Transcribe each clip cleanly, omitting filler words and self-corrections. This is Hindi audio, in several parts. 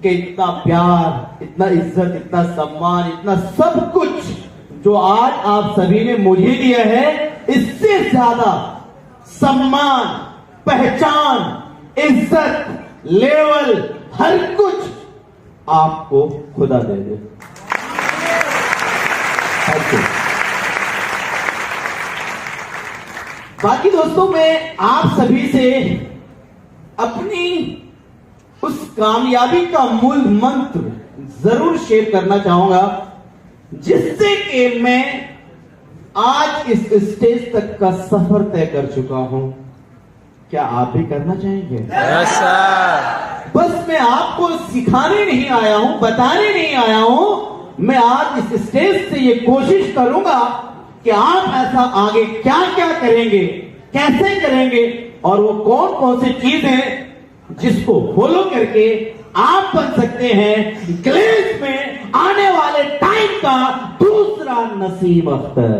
कि इतना प्यार, इतना इज्जत, इतना सम्मान, इतना सब कुछ जो आज आप सभी ने मुझे दिया है, इससे ज्यादा सम्मान, पहचान, इज्जत, लेवल, हर कुछ आपको खुदा दे दे। बाकी दोस्तों, मैं आप सभी से अपनी उस कामयाबी का मूल मंत्र जरूर शेयर करना चाहूंगा, जिससे कि मैं आज इस स्टेज तक का सफर तय कर चुका हूं। क्या आप भी करना चाहेंगे? Yes sir. बस मैं आपको सिखाने नहीं आया हूं, बताने नहीं आया हूं। मैं आज इस स्टेज से ये कोशिश करूंगा कि आप ऐसा आगे क्या क्या करेंगे, कैसे करेंगे, और वो कौन कौन सी चीजें जिसको फॉलो करके आप बन सकते हैं ग्लेज में आने वाले टाइम का दूसरा Naseem Akhtar.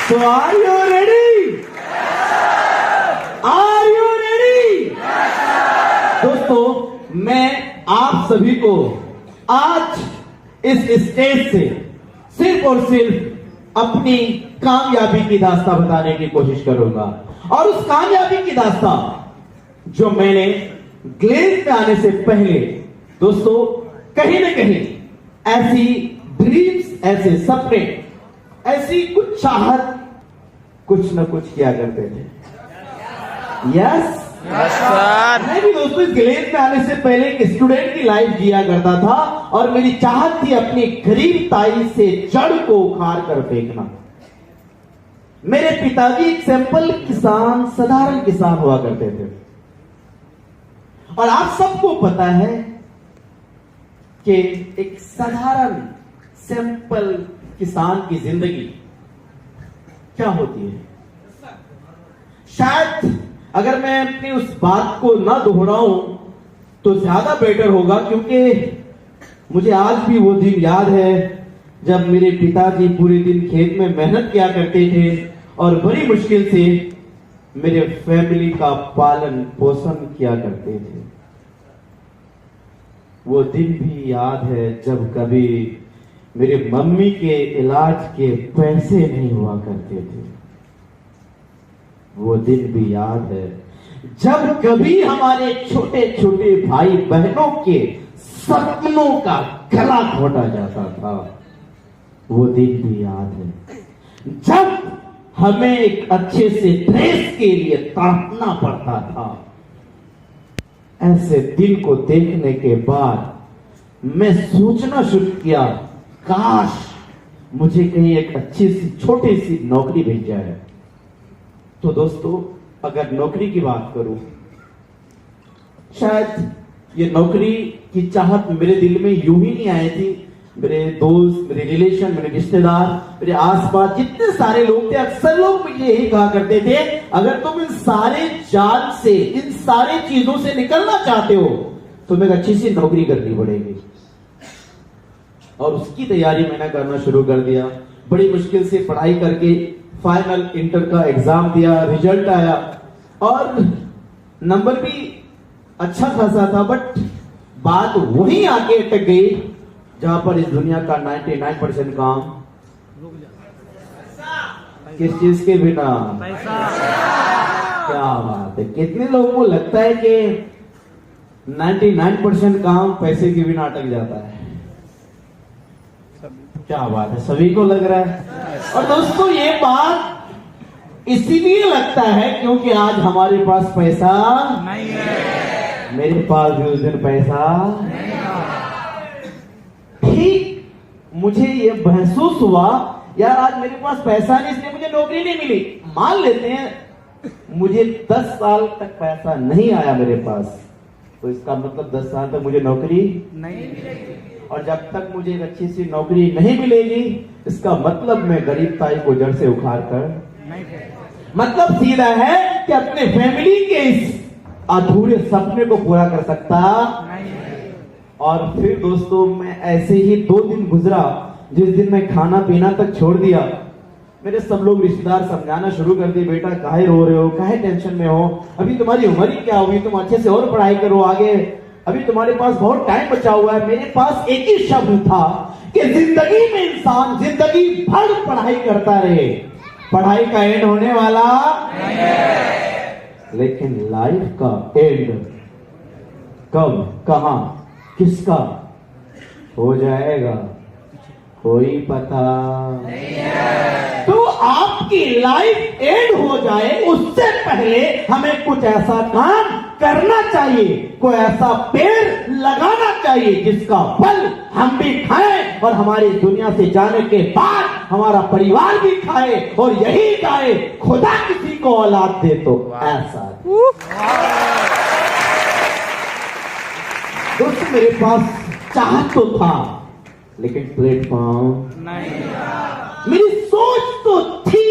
So are you ready? Are you ready? दोस्तों, मैं आप सभी को आज इस स्टेज से सिर्फ और सिर्फ अपनी कामयाबी की दास्तां बताने की कोशिश करूंगा, और उस कामयाबी की दास्तां जो मैंने ग्लेज में आने से पहले दोस्तों कहीं ना कहीं ऐसी ड्रीम्स, ऐसे सपने, ऐसी कुछ चाहत, कुछ न कुछ किया करते थे। Yes sir. मैं भी दोस्तों इस ग्लेज में आने से पहले एक स्टूडेंट की लाइफ जिया करता था, और मेरी चाहत थी अपनी गरीब ताई से जड़ को उखाड़ कर फेंकना। मेरे पिताजी एक सिंपल किसान, साधारण किसान हुआ करते थे, और आप सबको पता है कि एक साधारण सिंपल किसान की जिंदगी क्या होती है। शायद अगर मैं अपनी उस बात को ना दोहराऊं तो ज्यादा बेटर होगा, क्योंकि मुझे आज भी वो दिन याद है जब मेरे पिताजी पूरे दिन खेत में मेहनत किया करते थे और बड़ी मुश्किल से मेरे फैमिली का पालन पोषण किया करते थे। वो दिन भी याद है जब कभी मेरे मम्मी के इलाज के पैसे नहीं हुआ करते थे। वो दिन भी याद है जब कभी हमारे छोटे छोटे भाई बहनों के सपनों का गला घोटा जाता था। वो दिन भी याद है जब हमें एक अच्छे से ड्रेस के लिए तड़पना पड़ता था। ऐसे दिन को देखने के बाद मैं सोचना शुरू किया, काश मुझे कहीं एक अच्छी सी छोटी सी नौकरी मिल जाए। तो दोस्तों, अगर नौकरी की बात करूं, शायद ये नौकरी की चाहत मेरे दिल में यूं ही नहीं आई थी। मेरे दोस्त, मेरे रिलेशन, मेरे रिश्तेदार, मेरे आसपास जितने सारे लोग थे, अक्सर लोग मुझे यही कहा करते थे, अगर तुम इन सारे जाल से, इन सारी चीजों से निकलना चाहते हो तो तुम्हें अच्छी सी नौकरी करनी पड़ेगी। और उसकी तैयारी मैंने करना शुरू कर दिया। बड़ी मुश्किल से पढ़ाई करके फाइनल इंटर का एग्जाम दिया, रिजल्ट आया और नंबर भी अच्छा खासा था, बट बात वहीं आके अटक गई जहां पर इस दुनिया का 99% काम किस चीज के बिना? क्या बात है। कितने लोगों को लगता है कि 99% काम पैसे के बिना अटक जाता है? क्या बात है, सभी को लग रहा है। और दोस्तों, ये बात इसीलिए लगता है क्योंकि आज हमारे पास पैसा नहीं है। मेरे पास भी उस दिन पैसा नहीं था। ठीक मुझे ये महसूस हुआ, यार आज मेरे पास पैसा नहीं, इसलिए मुझे नौकरी नहीं मिली। मान लेते हैं मुझे 10 साल तक पैसा नहीं आया मेरे पास, तो इसका मतलब 10 साल तक मुझे नौकरी नहीं मिलेगी। और जब तक मुझे एक अच्छी सी नौकरी नहीं मिलेगी, इसका मतलब मैं गरीब ताई को जड़ से उखाड़ कर नहीं, मतलब सीधा है कि अपने फैमिली के इस अधूरे सपने को पूरा कर सकता नहीं। और फिर दोस्तों, मैं ऐसे ही 2 दिन गुजरा जिस दिन मैं खाना पीना तक छोड़ दिया। मेरे सब लोग रिश्तेदार समझाना शुरू कर दिए, बेटा काहे रो रहे हो, काहे टेंशन में हो, अभी तुम्हारी उम्र ही क्या हुई, तुम अच्छे से और पढ़ाई करो आगे, अभी तुम्हारे पास बहुत टाइम बचा हुआ है। मेरे पास एक ही शब्द था कि जिंदगी में इंसान जिंदगी भर पढ़ाई करता रहे, पढ़ाई का एंड होने वाला नहीं है, लेकिन लाइफ का एंड कब, कहां, किसका हो जाएगा कोई पता नहीं है। तो आपकी लाइफ एंड हो जाए उससे पहले हमें कुछ ऐसा काम करना चाहिए, कोई ऐसा पेड़ लगाना चाहिए जिसका फल हम भी खाएं और हमारी दुनिया से जाने के बाद हमारा परिवार भी खाए और यही गाए खुदा किसी को औलाद दे तो ऐसा। दोस्तों मेरे पास चाह तो था लेकिन प्लेटफॉर्म नहीं था, मेरी सोच तो थी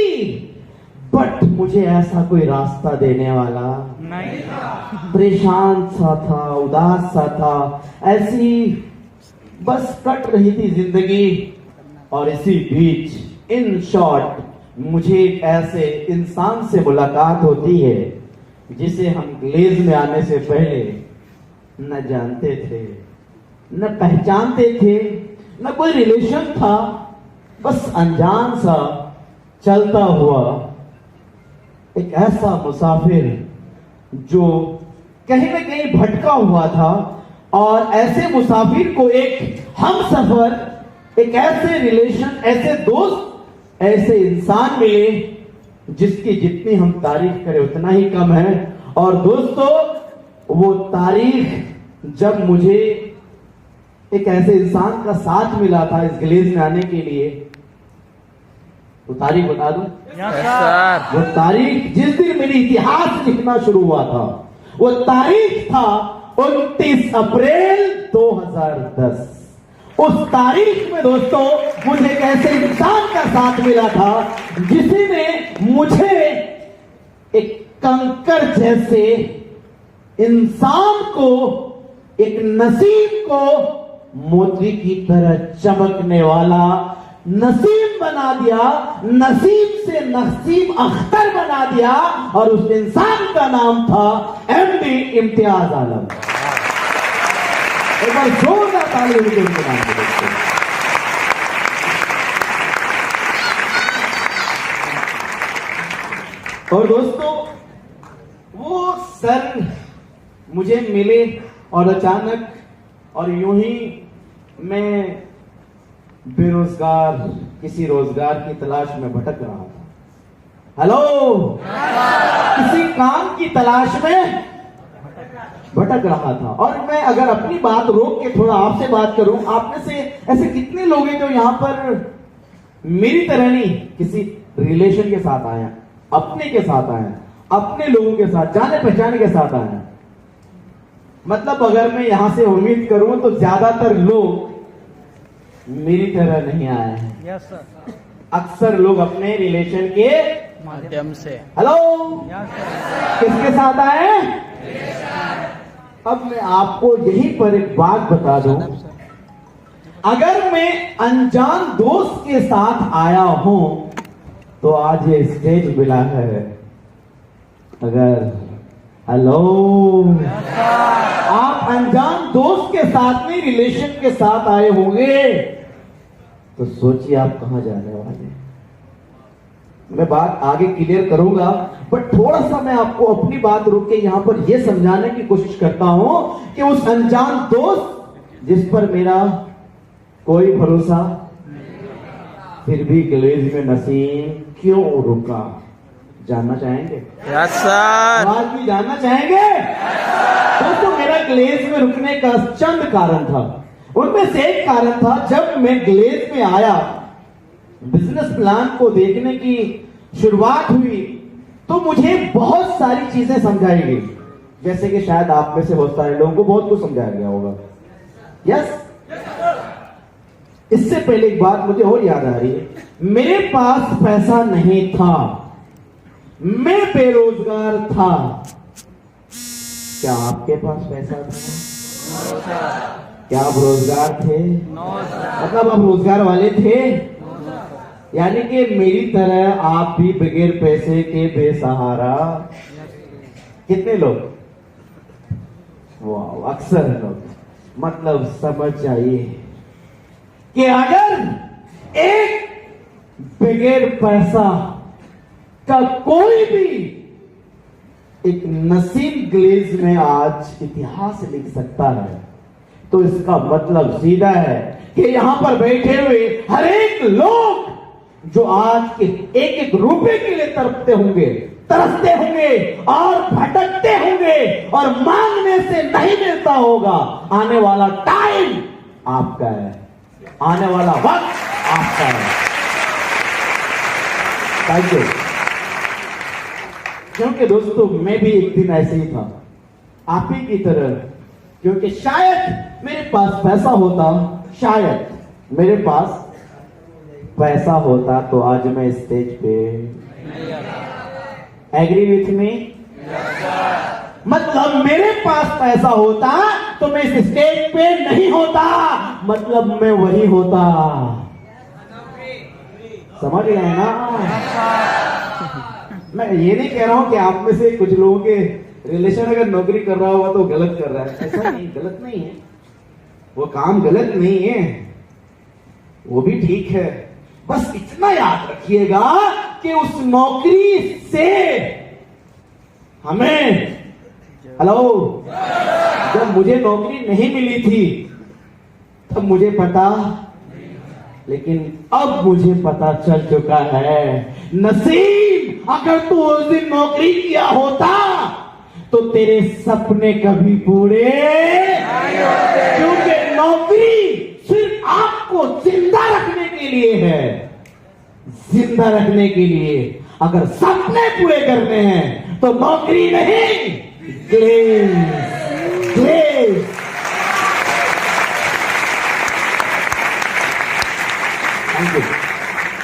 बट मुझे ऐसा कोई रास्ता देने वाला नहीं था। परेशान सा था, उदास सा था, ऐसी बस कट रही थी जिंदगी। और इसी बीच इन शॉर्ट मुझे एक ऐसे इंसान से मुलाकात होती है जिसे हम ग्लेज में आने से पहले न जानते थे, न पहचानते थे, न कोई रिलेशन था, बस अनजान सा चलता हुआ एक ऐसा मुसाफिर जो कहीं न कहीं भटका हुआ था। और ऐसे मुसाफिर को एक हम सफर, एक ऐसे रिलेशन, ऐसे दोस्त, ऐसे इंसान मिले जिसकी जितनी हम तारीफ करें उतना ही कम है। और दोस्तों वो तारीफ जब मुझे एक ऐसे इंसान का साथ मिला था इस ग्लेज में आने के लिए, तो तारीख बता दूं? वो तारीख जिस दिन मेरी इतिहास लिखना शुरू हुआ था वो तारीख था 29 अप्रैल 2010। उस तारीख में दोस्तों मुझे एक ऐसे इंसान का साथ मिला था जिसने मुझे एक कंकर जैसे इंसान को, एक नसीब को मोती की तरह चमकने वाला नसीब बना दिया, नसीब से नसीब अख्तर बना दिया। और उस इंसान का नाम था एमडी इम्तियाज आलम। एक बार जोरदार ताली उनके नाम पे देखते हैं। और दोस्तों वो सर मुझे मिले और अचानक, और यूं ही मैं बेरोजगार किसी रोजगार की तलाश में भटक रहा था। हेलो, किसी काम की तलाश में भटक रहा था। और मैं अगर अपनी बात रोक के थोड़ा आपसे बात करूं, आप में से ऐसे कितने लोग हैं जो यहां पर मेरी तरह नहीं किसी रिलेशन के साथ आए, अपने के साथ आए, अपने लोगों के साथ, जाने पहचाने के साथ आए? मतलब अगर मैं यहां से उम्मीद करूं तो ज्यादातर लोग मेरी तरह नहीं आए हैं। Yes sir. अक्सर लोग अपने रिलेशन के माध्यम से। हेलो, किसके साथ आए? अब मैं आपको यहीं पर एक बात बता दूं, अगर मैं अनजान दोस्त के साथ आया हूं तो आज ये स्टेज मिला है। अगर हेलो आप अनजान दोस्त के साथ में रिलेशन के साथ आए होंगे तो सोचिए आप कहां जाने वाले हैं। मैं बात आगे क्लियर करूंगा बट थोड़ा सा मैं आपको अपनी बात रोक के यहां पर यह समझाने की कोशिश करता हूं कि उस अनजान दोस्त जिस पर मेरा कोई भरोसा फिर भी ग्लेज में नसीम क्यों रुका, जानना चाहेंगे? Yes sir. आज भी जानना चाहेंगे? दोस्तों मेरा ग्लेज में रुकने का चंद कारण था। उनमें से एक कारण था, जब मैं ग्लेज में आया, बिजनेस प्लान को देखने की शुरुआत हुई तो मुझे बहुत सारी चीजें समझाई गई, जैसे कि शायद आप में से बहुत सारे लोगों को बहुत कुछ समझाया गया होगा। यस। इससे पहले एक बात मुझे और याद आ रही है, मेरे पास पैसा नहीं था, मैं बेरोजगार था। क्या आपके पास पैसा था? क्या आप रोजगार थे? मतलब आप रोजगार वाले थे? यानी कि मेरी तरह आप भी बगैर पैसे के बेसहारा। कितने लोग? वाह, अक्सर लोग। मतलब समझ जाइए कि अगर एक बगैर पैसा का कोई भी एक नसीम ग्लेज में आज इतिहास लिख सकता है, तो इसका मतलब सीधा है कि यहां पर बैठे हुए हर एक लोग जो आज के एक एक रुपए के लिए तरसते होंगे और भटकते होंगे और मांगने से नहीं मिलता होगा, आने वाला टाइम आपका है, आने वाला वक्त आपका है। Thank you. क्योंकि दोस्तों मैं भी एक दिन ऐसे ही था, आप ही की तरह। क्योंकि शायद मेरे पास पैसा होता, शायद मेरे पास पैसा होता तो आज मैं स्टेज पे। Agree with me? मतलब मेरे पास पैसा होता तो मैं इस स्टेज पे नहीं होता, मतलब मैं वही होता। समझ गए ना? मैं ये नहीं कह रहा हूं कि आप में से कुछ लोगों के रिलेशन अगर नौकरी कर रहा होगा तो गलत कर रहा है, ऐसा नहीं, गलत नहीं है, वो काम गलत नहीं है, वो भी ठीक है। बस इतना याद रखिएगा कि उस नौकरी से हमें, हेलो, जब मुझे नौकरी नहीं मिली थी तब मुझे पता, लेकिन अब मुझे पता चल चुका है। नसीब, अगर तू उस दिन नौकरी किया होता तो तेरे सपने कभी पूरे नहीं होते। क्योंकि नौकरी सिर्फ आपको जिंदा रखने के लिए है, जिंदा रखने के लिए। अगर सपने पूरे करने हैं तो नौकरी नहीं, ग्लेज।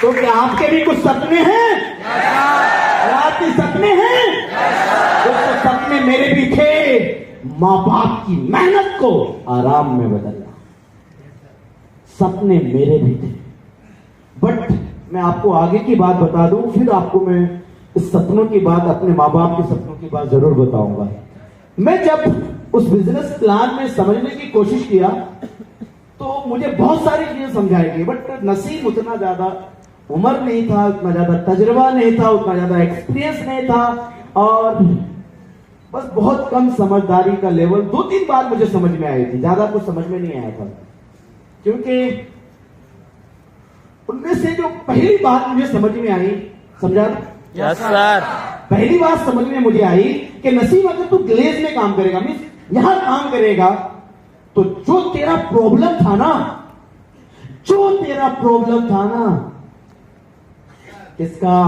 तो क्या आपके भी कुछ सपने हैं? आपके सपने हैं? तो सपने मेरे भी थे, मां बाप की मेहनत को आराम में बदलना, सपने मेरे भी थे। बट मैं आपको आगे की बात बता दूं, फिर आपको मैं इस सपनों की बात, अपने माँ बाप के सपनों की बात जरूर बताऊंगा। मैं जब उस बिजनेस प्लान में समझने की कोशिश किया तो मुझे बहुत सारी चीजें समझाई गई, बट नसीब उतना ज्यादा उम्र नहीं था, उतना ज्यादा तजुर्बा नहीं था, उतना ज्यादा एक्सपीरियंस नहीं था, और बस बहुत कम समझदारी का लेवल। 2-3 बार मुझे समझ में आई थी, ज्यादा कुछ समझ में नहीं आया था। क्योंकि उनमें से जो पहली बात मुझे समझ में आई, समझा? Yes sir. पहली बात समझ में मुझे आई कि नसीब, अगर तू ग्लेज में काम करेगा, मींस यहां काम करेगा, तो जो तेरा प्रॉब्लम था ना, किसका?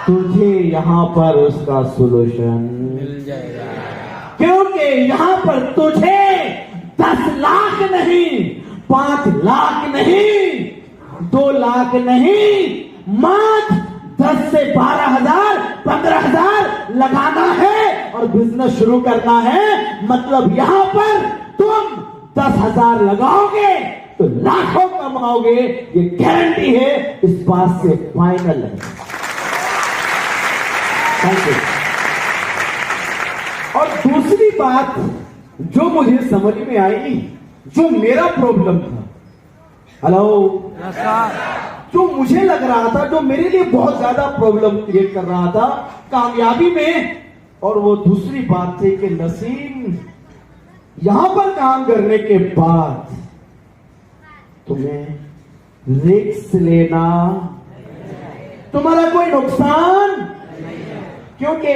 तुझे यहां पर उसका सॉल्यूशन मिल जाएगा। क्योंकि यहां पर तुझे 10 लाख नहीं, 5 लाख नहीं, 2 लाख नहीं, मात्र 10 से 12,000, 15,000 लगाना है और बिजनेस शुरू करना है। मतलब यहां पर तुम 10,000 लगाओगे तो लाखों कमाओगे, ये गारंटी है, इस बात से फाइनल है। Thank you. और दूसरी बात जो मुझे समझ में आई, जो मेरा प्रॉब्लम था, हेलो, जो मुझे लग रहा था, जो मेरे लिए बहुत ज्यादा प्रॉब्लम क्रिएट कर रहा था कामयाबी में, और वो दूसरी बात थी कि नसीम, यहां पर काम करने के बाद तुम्हें रिस्क लेना, तुम्हारा कोई नुकसान, क्योंकि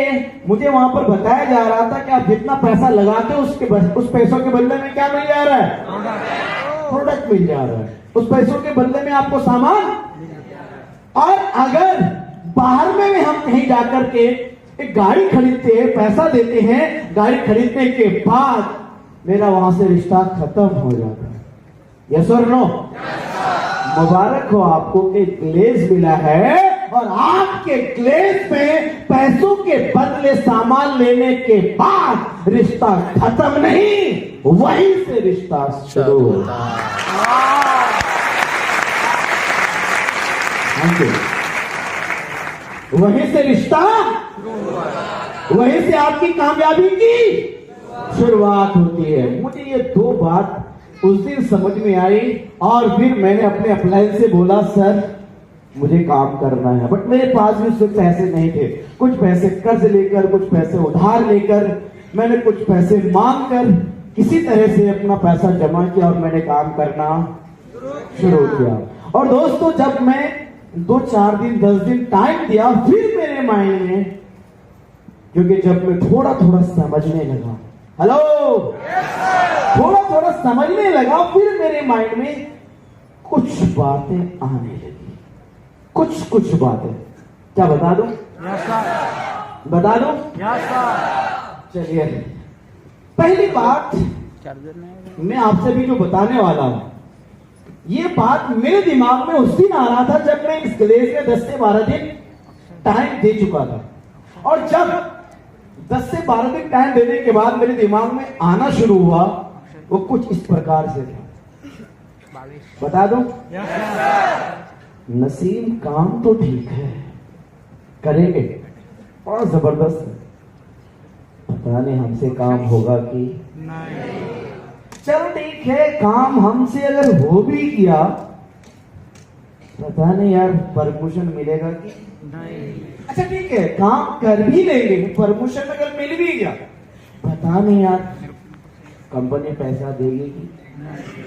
मुझे वहां पर बताया जा रहा था कि आप जितना पैसा लगाते हो उस पैसों के बदले में क्या मिल जा रहा है? प्रोडक्ट मिल जा रहा है। उस पैसों के बदले में आपको सामान। और अगर बाहर में भी हम कहीं जाकर के एक गाड़ी खरीदते हैं, पैसा देते हैं, गाड़ी खरीदने के बाद मेरा वहां से रिश्ता खत्म हो जाता है। यस और नो? मुबारक हो आपको कि ग्लेज मिला है, और आपके ग्लेज में पैसों के बदले सामान लेने के बाद रिश्ता खत्म नहीं, वहीं से रिश्ता शुरू होता है। Thank you. वहीं से रिश्ता, वहीं से आपकी कामयाबी की शुरुआत होती है। मुझे ये दो बात उस दिन समझ में आई और फिर मैंने अपने अपलाइन से बोला, सर मुझे काम करना है। बट मेरे पास भी उससे पैसे नहीं थे। कुछ पैसे कर्ज लेकर, कुछ पैसे उधार लेकर, मैंने कुछ पैसे मांग कर किसी तरह से अपना पैसा जमा किया और मैंने काम करना शुरू किया। और दोस्तों, जब मैं 2-4 दिन 10 दिन टाइम दिया, फिर मेरे माइंड में, क्योंकि जब मैं थोड़ा थोड़ा समझने लगा, हेलो, थोड़ा थोड़ा समझने लगा, फिर मेरे माइंड में कुछ बातें आने लगी। कुछ बातें, क्या बता दूं? बता दूं? चलिए, पहली बात मैं आपसे भी जो बताने वाला हूं, ये बात मेरे दिमाग में उस दिन आ रहा था जब मैं इस कॉलेज में 10 से 12 दिन टाइम दे चुका था। और जब 10 से 12 दिन टाइम देने के बाद मेरे दिमाग में आना शुरू हुआ, वो कुछ इस प्रकार से था। बता दूं? नसीम, काम तो ठीक है, करेंगे, और जबरदस्त है, पता नहीं हमसे काम होगा कि नहीं। चलो ठीक है, काम हमसे अगर हो भी किया, पता नहीं यार प्रमोशन मिलेगा कि नहीं। अच्छा ठीक है, काम कर भी लेंगे, प्रमोशन अगर मिल भी गया, पता नहीं यार कंपनी पैसा देगी कि नहीं।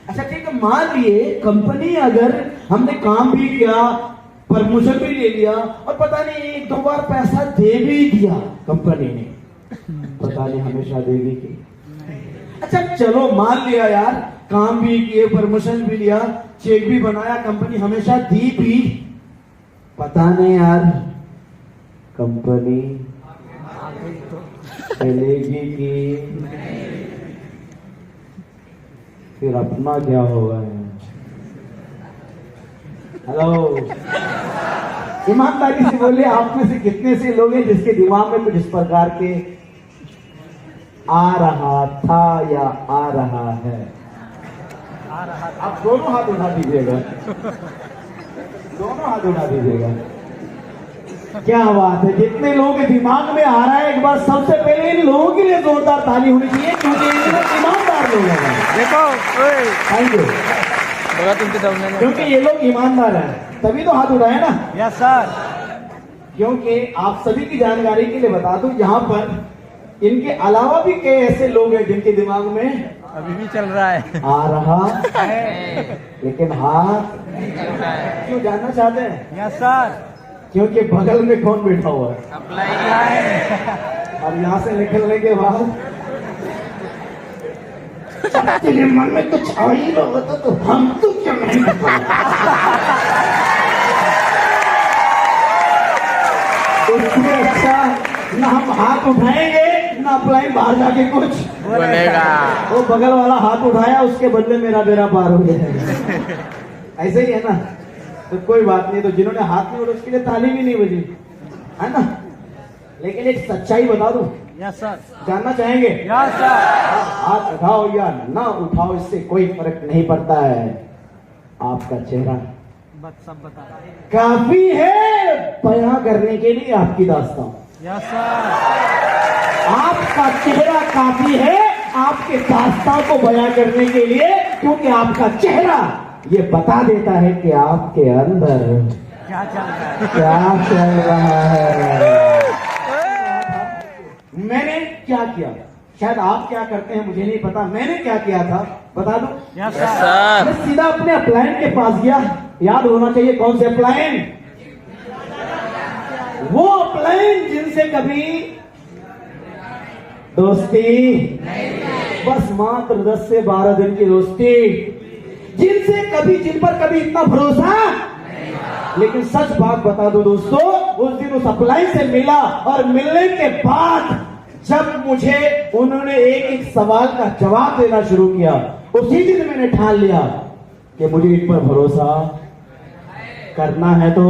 अच्छा ठीक है, मान लिए कंपनी अगर हमने काम भी किया, प्रमोशन भी ले लिया, और पता नहीं 1-2 बार पैसा दे भी दिया कंपनी ने, पता नहीं हमेशा देगी कि। अच्छा चलो, मान लिया यार, काम भी किए, प्रमोशन भी लिया, चेक भी बनाया, कंपनी हमेशा दी भी, पता नहीं यार कंपनी चलेगी कि, फिर अपना क्या होगा यार? हेलो, ईमानदारी से बोले, आप में से कितने से लोग हैं जिसके दिमाग में कुछ इस प्रकार के आ रहा था या आ रहा है? आप दोनों हाथ उठा दीजिएगा, दोनों हाथ उठा दीजिएगा। क्या बात है, जितने लोगों के दिमाग में आ रहा है, एक बार सबसे पहले इन लोगों के लिए जोरदार ताली होनी चाहिए, क्योंकि ये लोग ईमानदार लोग हैं। देखो, थैंक यू, क्योंकि ये लोग ईमानदार हैं, तभी तो हाथ उठाए ना। Yes sir. क्योंकि आप सभी की जानकारी के लिए बता दूं, यहाँ पर इनके अलावा भी कई ऐसे लोग हैं जिनके दिमाग में अभी भी चल रहा है, आ रहा है, लेकिन हाथ नहीं चल रहा है। क्यों जानना चाहते हैं? Yes sir. क्योंकि बगल में कौन बैठा हुआ है? अप्लाई। और यहाँ से निकलने के बाद तेरे मन में कुछ आ ही रहा होता तो हम तो क्यों नहीं उससे अच्छा ना हम हाथ उठाएंगे, ना अप्लाई बाहर जाके कुछ बनेगा। वो बगल वाला हाथ उठाया, उसके बदले मेरा बेड़ा पार हो गया। ऐसे ही है ना, तो कोई बात नहीं। तो जिन्होंने हाथ नहीं उठाया उसके लिए ताली भी नहीं बजी, है ना। लेकिन एक सच्चाई बता दूं? Yes sir. जानना चाहेंगे? Yes sir. हाथ उठाओ या ना उठाओ, इससे कोई फर्क नहीं पड़ता है। आपका चेहरा सब बता काफी है बयां करने के लिए आपकी दास्तान। Yes sir. आपका चेहरा काफी है आपके दास्तान को बयां करने के लिए, क्योंकि आपका चेहरा ये बता देता है कि आपके अंदर क्या चल रहा है, क्या चल रहा है। मैंने क्या किया, शायद आप क्या करते हैं मुझे नहीं पता, मैंने क्या किया था बता दूं? Yes sir. मैं सीधा अपने अपलाइन के पास गया। याद होना चाहिए कौन से अपलाइन? वो अपलाइन जिनसे कभी दोस्ती बस मात्र 10 से 12 दिन की दोस्ती, जिनसे कभी, जिन पर कभी इतना भरोसा। लेकिन सच बात बता दो दोस्तों, उस दिन उस अपलाइन से मिला और मिलने के बाद जब मुझे उन्होंने एक एक सवाल का जवाब देना शुरू किया, उसी दिन मैंने ठान लिया कि मुझे इन पर भरोसा करना है। तो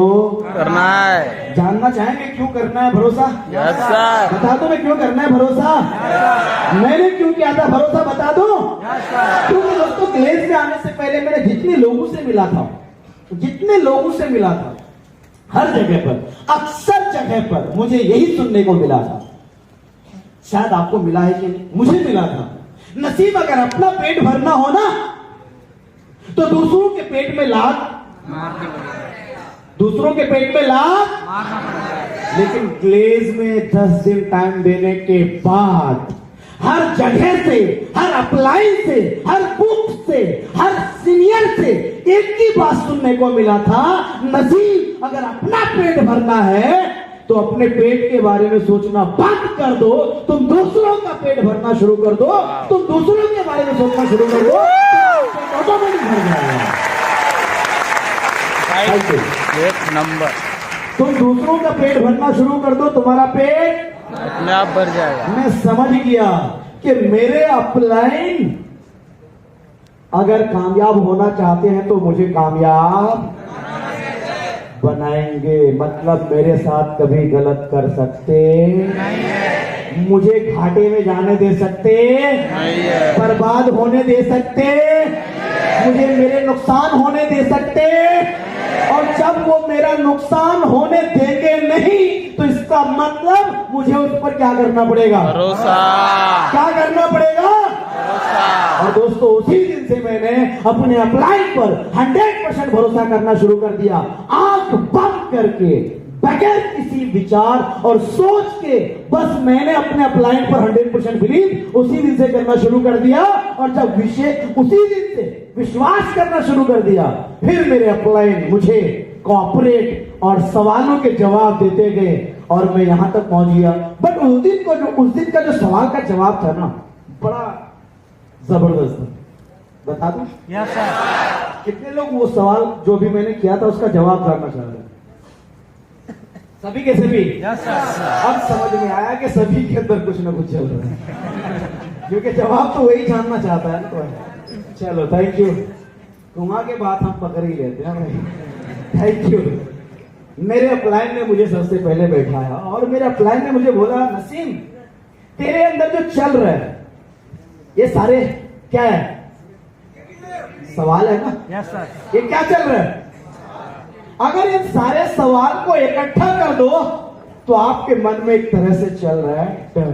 करना है। जानना चाहेंगे क्यों करना है भरोसा? Yes sir. बता दो मैं क्यों करना है भरोसा? मैंने क्यों किया था भरोसा बता दो? क्योंकि दोस्तों कॉलेज में आने से पहले मैंने जितने लोगों से मिला था जितने लोगों से मिला था, हर जगह पर, अक्सर जगह पर मुझे यही सुनने को मिला था। शायद आपको मिला है कि नहीं, मुझे मिला था, नसीब अगर अपना पेट भरना हो ना तो दूसरों के पेट में लात, दूसरों के पेट में लात, लेकिन ग्लेज में 10 दिन टाइम देने के बाद हर जगह से, हर अप्लाई से, हर बुक से, हर सीनियर से एक ही बात सुनने को मिला था, नसीब अगर अपना पेट भरना है तो अपने पेट के बारे में सोचना बंद कर दो, तुम दूसरों का पेट भरना शुरू कर दो, तुम दूसरों के बारे में सोचना शुरू कर दो, ऑटोमेटिक भर जाएगा। एक नंबर। तुम दूसरों का पेट भरना शुरू कर दो, तुम्हारा पेट अपने आप भर जाएगा। मैं समझ गया कि मेरे अपलाइन अगर कामयाब होना चाहते हैं तो मुझे कामयाब बनाएंगे, मतलब मेरे साथ कभी गलत कर सकते नहीं है, मुझे घाटे में जाने दे सकते नहीं है, बर्बाद होने दे सकते मुझे मेरे नुकसान होने दे सकते, और जब वो मेरा नुकसान होने देंगे नहीं तो इसका मतलब मुझे उस पर क्या करना पड़ेगा? भरोसा। क्या करना पड़ेगा? भरोसा। और दोस्तों उसी दिन से मैंने अपने अप्लाई पर 100% भरोसा करना शुरू कर दिया, आंख बंद करके, बगैर किसी विचार और सोच के, बस मैंने अपने अप्लाई पर 100% बिलीव उसी दिन से करना शुरू कर दिया, और जब विषय उसी दिन से विश्वास करना शुरू कर दिया, फिर मेरे अप्लाई मुझे कॉपरेट और सवालों के जवाब देते गए और मैं यहां तक पहुंच गया। बट उस दिन का जो सवाल का जवाब था ना, बड़ा जबरदस्त था, बता दूं? Yes sir. कितने लोग वो सवाल जो भी मैंने किया था उसका जवाब जानना चाह रहे हैं? सभी के सभी? Yes sir. अब समझ में आया कि सभी के अंदर कुछ ना कुछ चल रहा है, क्योंकि जवाब तो वही जानना चाहता है ना। तो चलो थैंक यू, कुआं के बात हम पकड़ ही लेते हैं भाई, थैंक यू। मेरे अपलाइन ने मुझे सबसे पहले बैठाया और मेरे अपलाइन ने मुझे बोला, नसीम तेरे अंदर जो चल रहा है ये सारे क्या है? सवाल है ना? Yes sir. ये क्या चल रहा है? अगर इन सारे सवाल को इकट्ठा कर दो तो आपके मन में एक तरह से चल रहा है डर।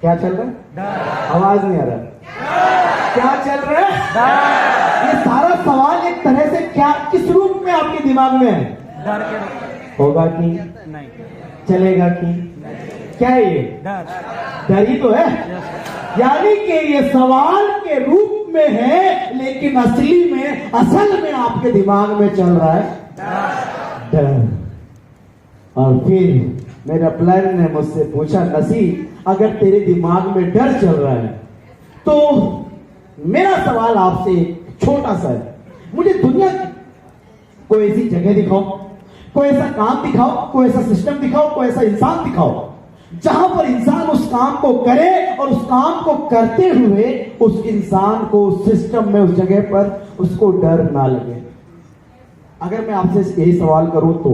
क्या चल रहा है? आवाज नहीं आ रहा। क्या चल रहा है? ये सारा सवाल एक तरह से क्या, किस रूप में आपके दिमाग में है? डर के। होगा कि नहीं, चलेगा कि क्या है ये? डर ही तो है। यानी कि ये सवाल के रूप में है, लेकिन असली में, असल में आपके दिमाग में चल रहा है डर। और फिर मेरे प्लान ने मुझसे पूछा, नसीब अगर तेरे दिमाग में डर चल रहा है तो मेरा सवाल आपसे छोटा सा है, मुझे दुनिया की कोई ऐसी जगह दिखाओ, कोई ऐसा काम दिखाओ, कोई ऐसा सिस्टम दिखाओ, कोई ऐसा इंसान दिखाओ जहां पर इंसान उस काम को करे और उस काम को करते हुए उस इंसान को, उस सिस्टम में, उस जगह पर उसको डर ना लगे। अगर मैं आपसे यही सवाल करूं तो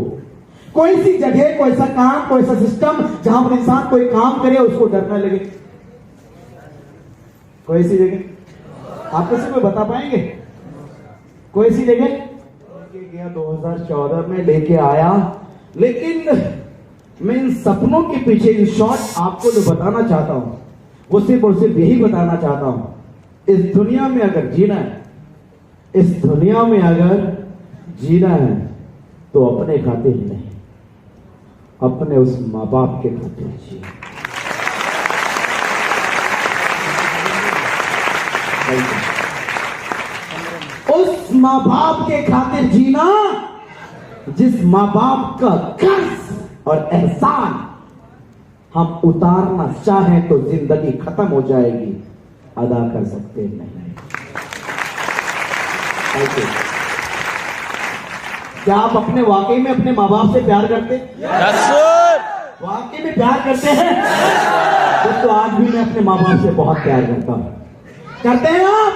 कोई सी जगह, कोई ऐसा काम, कोई ऐसा सिस्टम जहां पर इंसान कोई काम करे उसको डर ना लगे, कोई सी जगह आप किसी को बता पाएंगे? कोई सी जगह? गया 2014 में लेके आया, लेकिन मैं इन सपनों के पीछे इन शॉर्ट आपको जो बताना चाहता हूं वो सिर्फ और सिर्फ यही बताना चाहता हूं, इस दुनिया में अगर जीना है, इस दुनिया में अगर जीना है तो अपने खाते ही नहीं, अपने उस माँ बाप के खाते जिए। उस माँ बाप के खातिर जीना जिस माँ बाप का कर्ज और एहसान हम उतारना चाहें तो जिंदगी खत्म हो जाएगी, अदा कर सकते नहीं। क्या आप अपने वाकई में अपने माँ बाप से प्यार करते? वाकई में प्यार करते हैं? तो आज भी मैं अपने माँ बाप से बहुत प्यार करता हूं। करते हैं आप?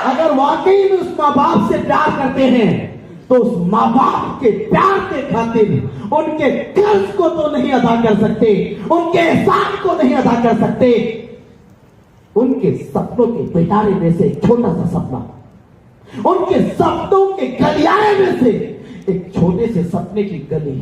अगर वाकई में उस माँ बाप से प्यार करते हैं तो उस माँ बाप के प्यार के खातिर उनके कर्ज को तो नहीं अदा कर सकते, उनके एहसान को नहीं अदा कर सकते, उनके सपनों के पिटारे में से छोटा सा सपना उनके सपनों के गलियारे में से एक छोटे से सपने की गली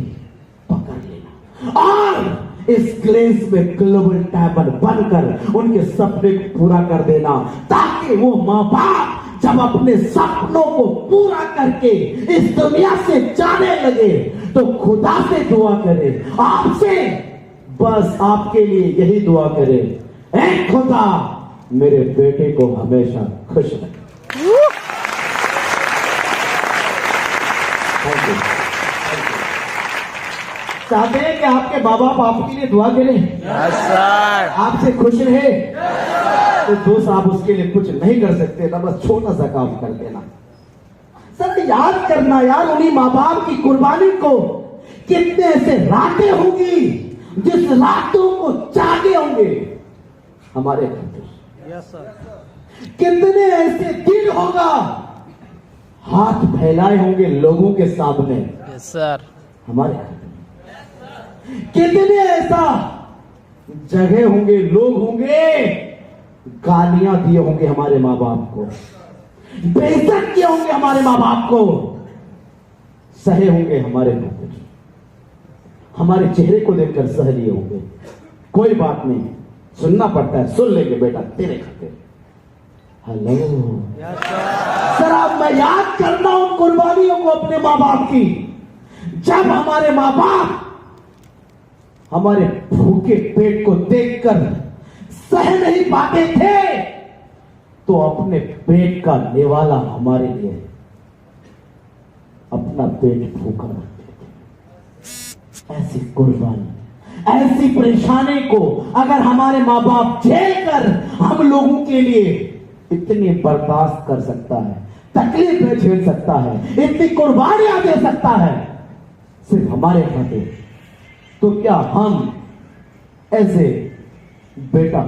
पकड़ लेना और इस ग्लेस में ग्लोबल डायमंड बनकर उनके सपने को पूरा कर देना, ताकि वो माँ बाप जब अपने सपनों को पूरा करके इस दुनिया से जाने लगे तो खुदा से दुआ करे, आपसे, बस आपके लिए यही दुआ करे, ऐ खुदा मेरे बेटे को हमेशा खुश रखे। चाहते हैं कि आपके माँ बाप आपके लिए दुआ करें, यस सर। आपसे खुश रहे, तो दोस्त आप उसके लिए कुछ नहीं कर सकते ना, बस छोटा सा काम कर देना। सर याद करना यार उन्हीं माँ बाप की कुर्बानी को, कितने ऐसे रातें होंगी जिस रातों को जागे होंगे हमारे खातिर, यस सर। कितने ऐसे दिन होगा हाथ फैलाए होंगे लोगों के सामने यस सर। हमारे खातिर, कितने ऐसा जगह होंगे, लोग होंगे गालियां दिए होंगे हमारे माँ बाप को, बेइज्जत किए होंगे हमारे माँ बाप को, सहे होंगे हमारे खातिर, हमारे चेहरे को देखकर सह लिए होंगे। कोई बात नहीं, सुनना पड़ता है, सुन लेंगे बेटा तेरे खातिर। Hello yes sir. सर अब मैं याद करना उन कुर्बानियों को अपने माँ बाप की, जब हमारे माँ बाप हमारे भूखे पेट को देखकर सह नहीं पाते थे तो अपने पेट का निवाला हमारे लिए अपना पेट भूखा रखते थे। ऐसी कुर्बानी, ऐसी परेशानी को अगर हमारे माँ बाप झेल कर हम लोगों के लिए इतनी बर्दाश्त कर सकता है, तकलीफें झेल सकता है, इतनी कुर्बानियां दे सकता है सिर्फ हमारे खातिर, तो क्या हम ऐसे बेटा,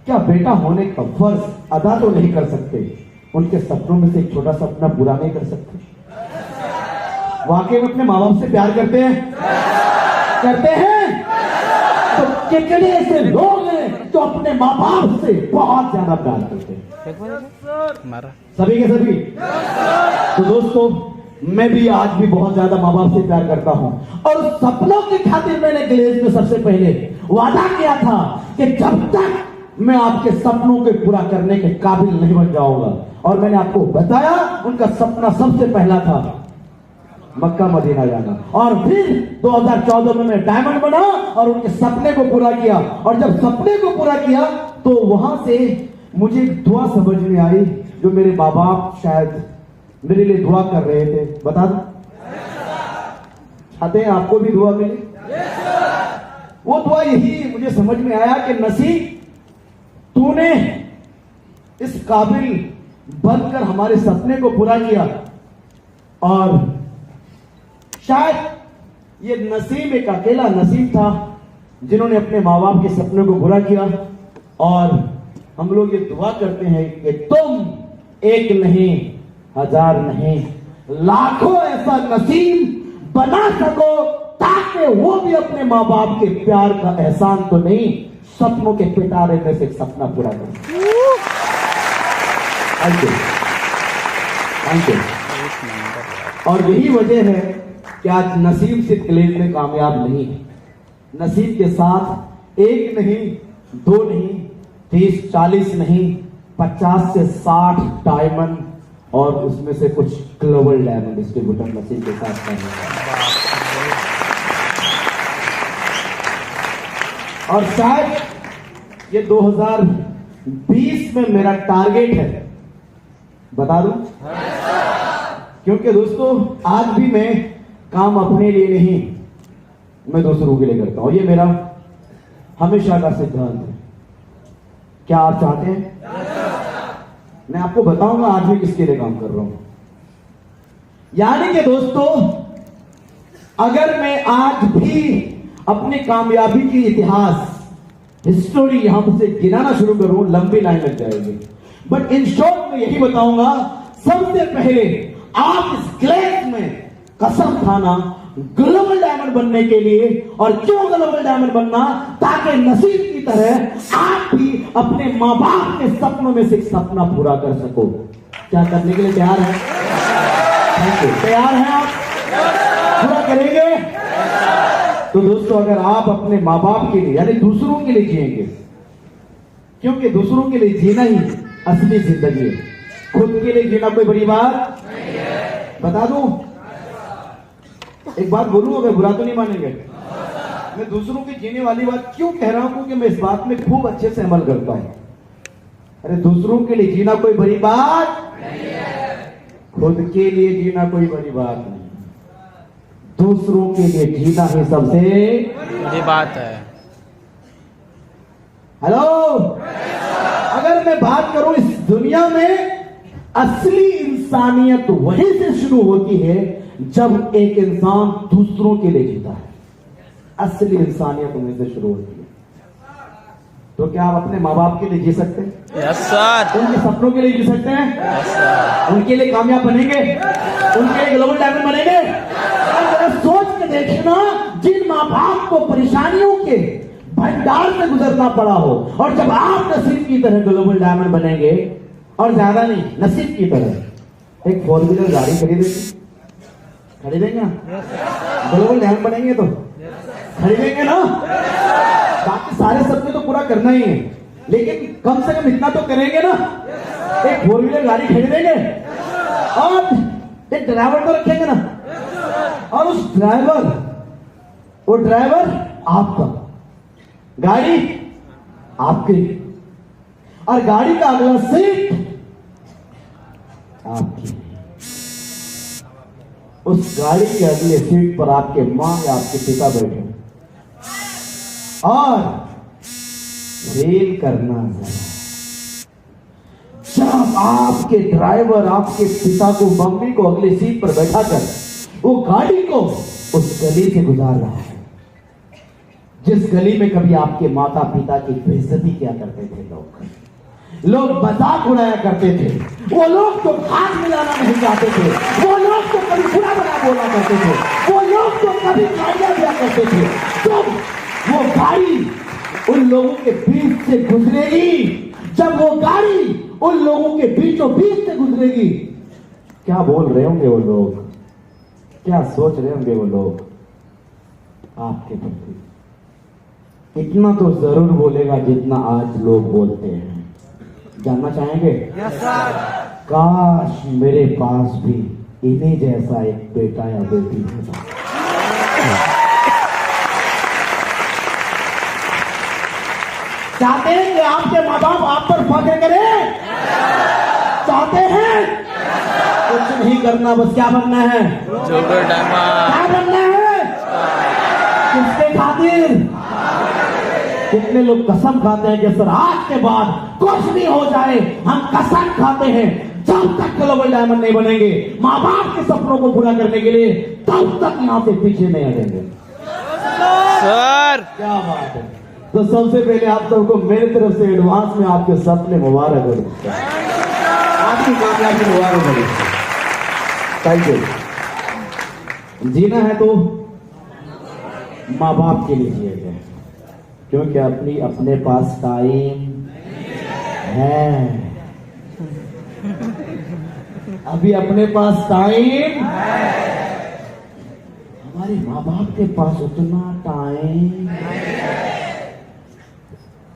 क्या बेटा होने का फर्ज अदा तो नहीं कर सकते? उनके सपनों में से एक छोटा सपना पूरा नहीं कर सकते? वाकई में अपने माँ बाप से प्यार करते हैं? करते हैं? तो कितने ऐसे लोग हैं जो अपने माँ बाप से बहुत ज्यादा प्यार करते हैं? मारा सभी के सभी। तो दोस्तों मैं भी आज भी बहुत ज्यादा माँ बाप से प्यार करता हूं, और सपनों की खातिर मैंने ग्लेज में सबसे पहले वादा किया था कि जब तक मैं आपके सपनों को पूरा करने के काबिल नहीं बन जाऊंगा, और मैंने आपको बताया उनका सपना सबसे पहला था मक्का मदीना जाना, और फिर 2014 में मैं डायमंड बना और उनके सपने को पूरा किया, और जब सपने को पूरा किया तो वहां से मुझे दुआ समझ में आई जो मेरे माँ बाप शायद मेरे लिए दुआ कर रहे थे। बता दो, चाहते हैं आपको भी दुआ मिले? वो दुआ यही मुझे समझ में आया कि नसीब तूने इस काबिल बनकर हमारे सपने को पूरा किया, और शायद ये नसीब एक अकेला नसीब था जिन्होंने अपने माँ बाप के सपने को पूरा किया। और हम लोग ये दुआ करते हैं कि तुम एक नहीं, हजार नहीं, लाखों ऐसा नसीब बना सको ताकि वो भी अपने माँ बाप के प्यार का एहसान तो नहीं, सपनों के पिटारे में से एक सपना पूरा कर। Thank you, thank you. और यही वजह है कि आज नसीब सिर्फ ग्लेज में कामयाब नहीं है, नसीब के साथ एक नहीं, दो नहीं, 30, 40 नहीं, 50 से 60 डायमंड और उसमें से कुछ ग्लोबल डायमंड डिस्ट्रीब्यूटर नसीब के साथ करने। और शायद ये 2020 में मेरा टारगेट है, बता दूं? क्योंकि दोस्तों आज भी मैं काम अपने लिए नहीं, मैं दूसरों के लिए करता हूं, ये मेरा हमेशा का सिद्धांत है। क्या आप चाहते हैं? मैं आपको बताऊंगा आज भी किसके लिए काम कर रहा हूं। यानी कि दोस्तों अगर मैं आज भी अपनी कामयाबी की इतिहास, हिस्टोरी यहां से गिनाना शुरू करूं, लंबी लाइन लग जाएगी, बट इन शॉर्ट में यही बताऊंगा। सबसे पहले आप इस ग्लेज में कसम खाना ग्लोबल डायमंड बनने के लिए। और क्यों ग्लोबल डायमंड बनना? ताकि नसीब की तरह आप भी अपने मां बाप के सपनों में से एक सपना पूरा कर सको। क्या करने के लिए तैयार है? तैयार हैं आप? पूरा करेंगे? तो दोस्तों, अगर आप अपने माँ बाप के लिए यानी दूसरों के लिए जिएंगे, क्योंकि दूसरों के लिए जीना ही असली जिंदगी है, खुद के लिए जीना कोई बड़ी बात नहीं है। बता दूं, एक बात बोलूं, अगर बुरा तो नहीं मानेंगे। मैं दूसरों की जीने वाली बात क्यों कह रहा हूं? क्योंकि मैं इस बात में खूब अच्छे से अमल करता हूं। अरे दूसरों के लिए जीना कोई बड़ी बात नहीं है, खुद के लिए जीना कोई बड़ी बात नहीं। दूसरों के लिए जीना ही सबसे बड़ी बात है। हेलो, अगर मैं बात करूं, इस दुनिया में असली इंसानियत वहीं से शुरू होती है जब एक इंसान दूसरों के लिए जीता है। असली इंसानियत वहीं से शुरू होती है। तो क्या आप अपने माँ बाप के लिए जी सकते हैं? Yes sir. उनके सपनों के लिए जी सकते हैं? Yes sir. उनके लिए कामयाब बनेंगे? उनके लिए ग्लोबल डायमंड बनेंगे? और जरा सोच के देखना, जिन माँ बाप को परेशानियों के भंडार से गुजरना पड़ा हो, और जब आप नसीब की तरह ग्लोबल डायमंड बनेंगे, और ज्यादा नहीं, नसीब की तरह एक 4 व्हीलर गाड़ी खरीदेंगे ना? ग्लोबल डायमंड बनेंगे तो खरीदेंगे ना? बाकी सारे सपने तो पूरा करना ही है, लेकिन कम से कम इतना तो करेंगे ना, एक 4 व्हीलर गाड़ी खरीदेंगे और एक ड्राइवर को रखेंगे ना, और वो ड्राइवर आपका, गाड़ी आपकी, और गाड़ी का अगला सीट आपकी। उस गाड़ी के अगले सीट पर आपके मां या आपके पिता बैठे, और फील करना जरा, जब आपके ड्राइवर आपके पिता को, मम्मी को अगले सीट पर बैठा कर वो गाड़ी को उस गली से गुजार रहा है, जिस गली में कभी आपके माता पिता की बेइज्जती किया करते थे लोग मजाक उड़ाया करते थे, वो लोग तो हाथ मिलाना नहीं चाहते थे, वो लोग तो कभी बुरा भला बोला करते थे, वो लोग तो कभी गालियां दिया करते थे, जब वो गाड़ी उन लोगों के बीच से गुजरेगी, जब वो गाड़ी उन लोगों के बीचों बीच से गुजरेगी, क्या बोल रहे होंगे वो लोग, क्या सोच रहे होंगे वो लोग आपके प्रति? इतना तो जरूर बोलेगा जितना आज लोग बोलते हैं। जानना चाहेंगे? Yes sir. काश मेरे पास भी इन्हीं जैसा एक बेटा या बेटी होता। चाहते हैं कि आपके माँ बाप आप पर फख्र करें? चाहते हैं? कुछ नहीं करना, बस क्या बनना है? Global diamond. क्या बनना है? किसके खातिर? कितने लोग कसम खाते हैं कि सर आज के बाद कुछ भी हो जाए, हम कसम खाते हैं जब तक ग्लोबल डायमंड नहीं बनेंगे, माँ बाप के सपनों को पूरा करने के लिए, तब तक यहाँ से पीछे नहीं हटेंगे। सर क्या बात है। तो सबसे पहले आप सबको मेरी तरफ से एडवांस में आपके सपने मुबारक हो, आपकी कामयाबी मुबारक हो। Thank you. जीना है तो माँ बाप के लिए जिए गए, क्योंकि अपने पास टाइम है, अभी अपने पास टाइम है, हमारे माँ बाप के पास उतना टाइम है।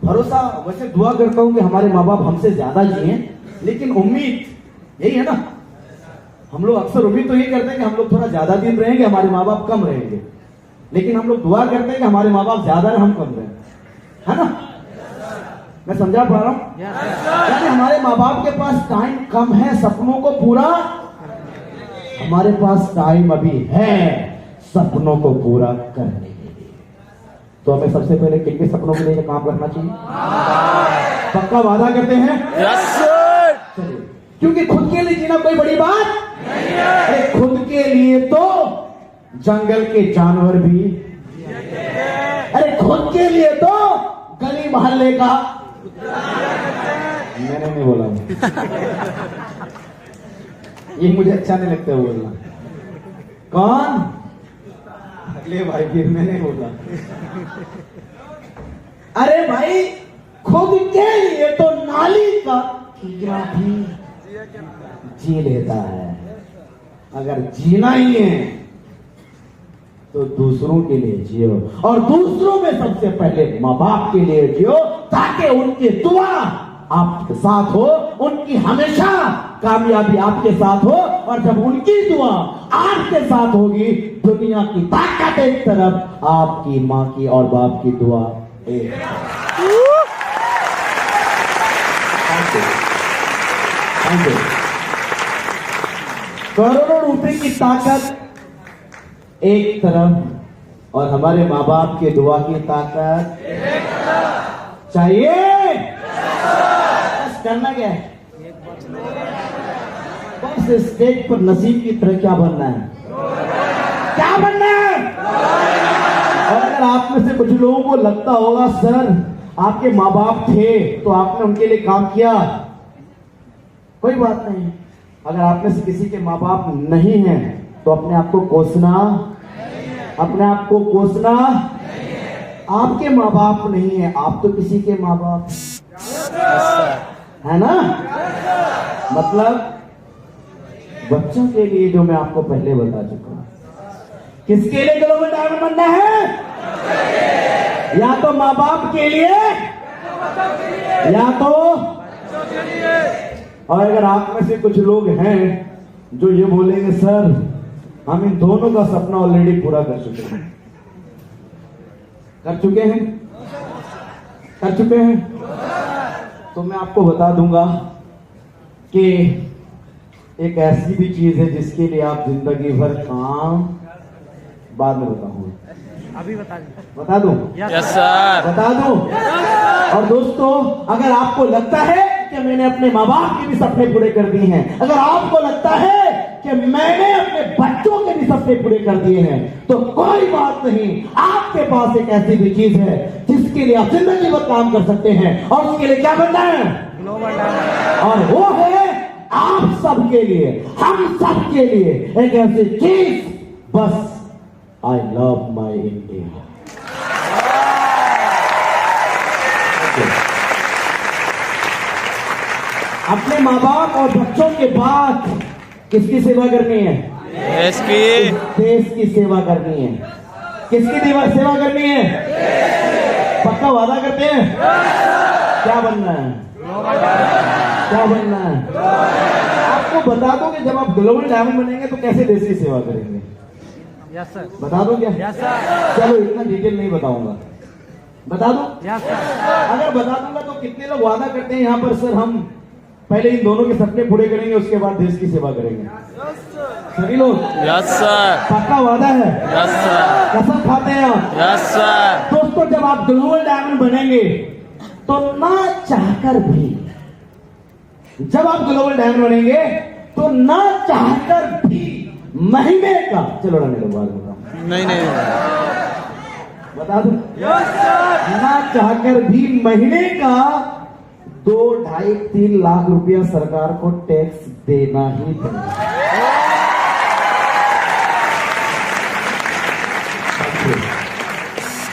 भरोसा, वैसे दुआ करता हूं कि हमारे माँ बाप हमसे ज्यादा जिए, लेकिन उम्मीद यही है ना, हम लोग अक्सर उम्मीद तो यही करते हैं कि हम लोग थोड़ा ज्यादा दिन रहेंगे, हमारे माँ बाप कम रहेंगे, लेकिन हम लोग दुआ करते हैं कि हमारे माँ बाप ज्यादा रहे, हम कम रहे, है ना? मैं समझा पा रहा हूं? यानी हमारे माँ बाप के पास टाइम कम है सपनों को पूरा, हमारे पास टाइम अभी है सपनों को पूरा करने के लिए। तो हमें सबसे पहले किन के सपनों के लिए काम करना चाहिए? पक्का वादा करते हैं? Yes sir. चलिए, क्योंकि खुद के लिए जीना कोई बड़ी बात नहीं है। अरे खुद के लिए तो जंगल के जानवर भी, अरे खुद के लिए तो गली मोहल्ले का, मैंने नहीं बोला, ये मुझे अच्छा नहीं लगता बोलना। कौन? अगले भाई फिर मैंने बोला। अरे भाई खुद के लिए तो नाली का कीड़ा भी, जी लेता है। अगर जीना ही है तो दूसरों के लिए जियो, और दूसरों में सबसे पहले माँ बाप के लिए जियो, ताकि उनकी दुआ आपके साथ हो, उनकी हमेशा कामयाबी आपके साथ हो। और जब उनकी दुआ आपके साथ होगी, दुनिया की ताकत एक तरफ, आपकी माँ की और बाप की दुआ एक। करोड़ों रुपए की ताकत एक तरफ, और हमारे माँ बाप की दुआ की ताकत चाहिए। बस करना क्या है? बस स्टेज पर नसीब की तरह क्या बनना है? क्या बनना है? और अगर आप में से कुछ लोगों को लगता होगा सर आपके माँ बाप थे तो आपने उनके लिए काम किया, कोई बात नहीं। अगर आप में से किसी के माँ बाप नहीं हैं तो अपने आप को कोसना, अपने आप को कोसना। आपके माँ बाप नहीं है, आप तो किसी के माँ बाप है ना। मतलब बच्चों के लिए, जो मैं आपको पहले बता चुका हूं, किसके लिए ग्लोबल डायमंड बनना है? या तो माँ बाप के लिए, या तो। और अगर आप में से कुछ लोग हैं जो ये बोलेंगे सर हम इन दोनों का सपना ऑलरेडी पूरा कर चुके हैं, कर चुके हैं, कर चुके हैं, तो मैं आपको बता दूंगा कि एक ऐसी भी चीज है जिसके लिए आप जिंदगी भर काम, बाद में बताऊंगा, अभी बता दूं? Yes sir. बता दूं? और दोस्तों, अगर आपको लगता है कि मैंने अपने माँ बाप के भी सपने पूरे कर दिए हैं, अगर आपको लगता है कि मैंने अपने बच्चों के भी सपने पूरे कर दिए हैं, तो कोई बात नहीं, आपके पास एक ऐसी भी चीज है जिसके लिए आप जिंदगी भर काम कर सकते हैं, और उसके लिए क्या बनना है? Global diamond. और वो है आप सबके लिए, हम सबके लिए एक ऐसी चीज, बस आई लव माई इंडिया। अपने माँ बाप और बच्चों के बाद किसकी सेवा करनी है? देश की। देश की सेवा करनी है। किसकी सेवा करनी है? पक्का वादा करते हैं? क्या बनना है? क्या बनना है? आपको बता दो कि जब आप ग्लोबल डायमंड बनेंगे तो कैसे देश की सेवा करेंगे? Yes sir. बता दो क्या? Yes sir. चलो इतना डिटेल नहीं बताऊंगा, बता दो। Yes sir. अगर बता दूंगा तो कितने लोग वादा करते हैं यहाँ पर सर हम पहले इन दोनों के सपने पूरे करेंगे, उसके बाद देश की सेवा करेंगे? सभी लोग? Yes sir. पक्का वादा है? Yes sir. कसम खाते हैं आप? Yes sir. दोस्तों, जब आप ग्लोबल डायमंड बनेंगे तो ना चाहकर भी, जब आप ग्लोबल डायमंड बनेंगे तो ना चाहकर भी महीने का, चलो रहने दो, बाद में नहीं नहीं बता दूं, यस सर। ना चाहकर भी महीने का 2, 2.5, 3 लाख रुपया सरकार को टैक्स देना ही पड़ेगा।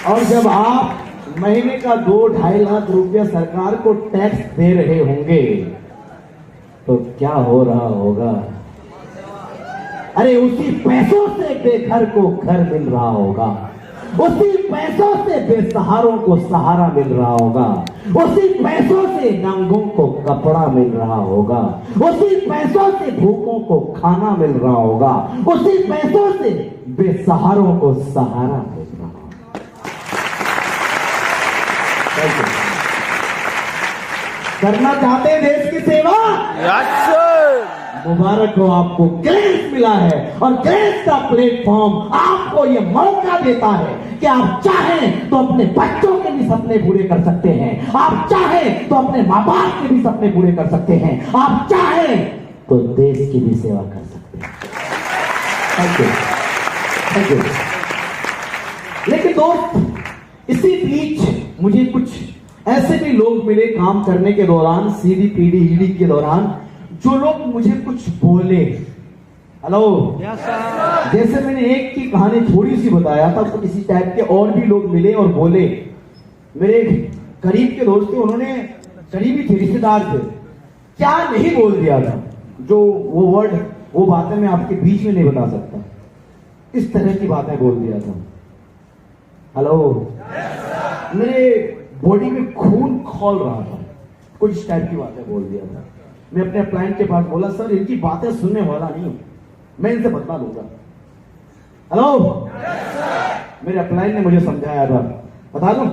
और जब आप महीने का 2, 2.5 लाख रुपया सरकार को टैक्स दे रहे होंगे तो क्या हो रहा होगा? अरे उसी पैसों से बेघर को घर मिल रहा होगा, उसी पैसों से बेसहारों को सहारा मिल रहा होगा, उसी पैसों से नंगों को कपड़ा मिल रहा होगा, उसी पैसों से भूखों को खाना मिल रहा होगा, उसी पैसों से बेसहारों को सहारा मिल रहा होगा। करना चाहते हैं देश की सेवा? Yes sir. मुबारक हो, आपको ग्रेस मिला है, और ग्रेस का प्लेटफॉर्म आपको यह मौका देता है कि आप चाहें तो अपने बच्चों के भी सपने पूरे कर सकते हैं, आप चाहें तो अपने माँ बाप के भी सपने पूरे कर सकते हैं, आप चाहें तो देश की भी सेवा कर सकते हैं। Thank you, thank you. लेकिन दोस्त, इसी बीच मुझे कुछ ऐसे भी लोग मिले काम करने के दौरान, सीधी पीढ़ी ईडी के दौरान, जो लोग मुझे कुछ बोले। Hello, yes sir. जैसे मैंने एक की कहानी थोड़ी सी बताया था, तो इसी टाइप के और भी लोग मिले और बोले। मेरे करीब के दोस्त थे, उन्होंने, करीबी थे, रिश्तेदार थे, क्या नहीं बोल दिया था। जो वो वर्ड, वो बातें मैं आपके बीच में नहीं बता सकता। इस तरह की बातें बोल दिया था। हेलो, मेरे बॉडी में खून खौल रहा था, कुछ इस टाइप की बातें बोल दिया था। मैं अपने क्लाइंट के पास बोला, सर इनकी बातें सुनने वाला नहीं हूं, मैं इनसे बदला लूंगा। हेलो, मेरे क्लाइंट ने मुझे समझाया था, बता दूं,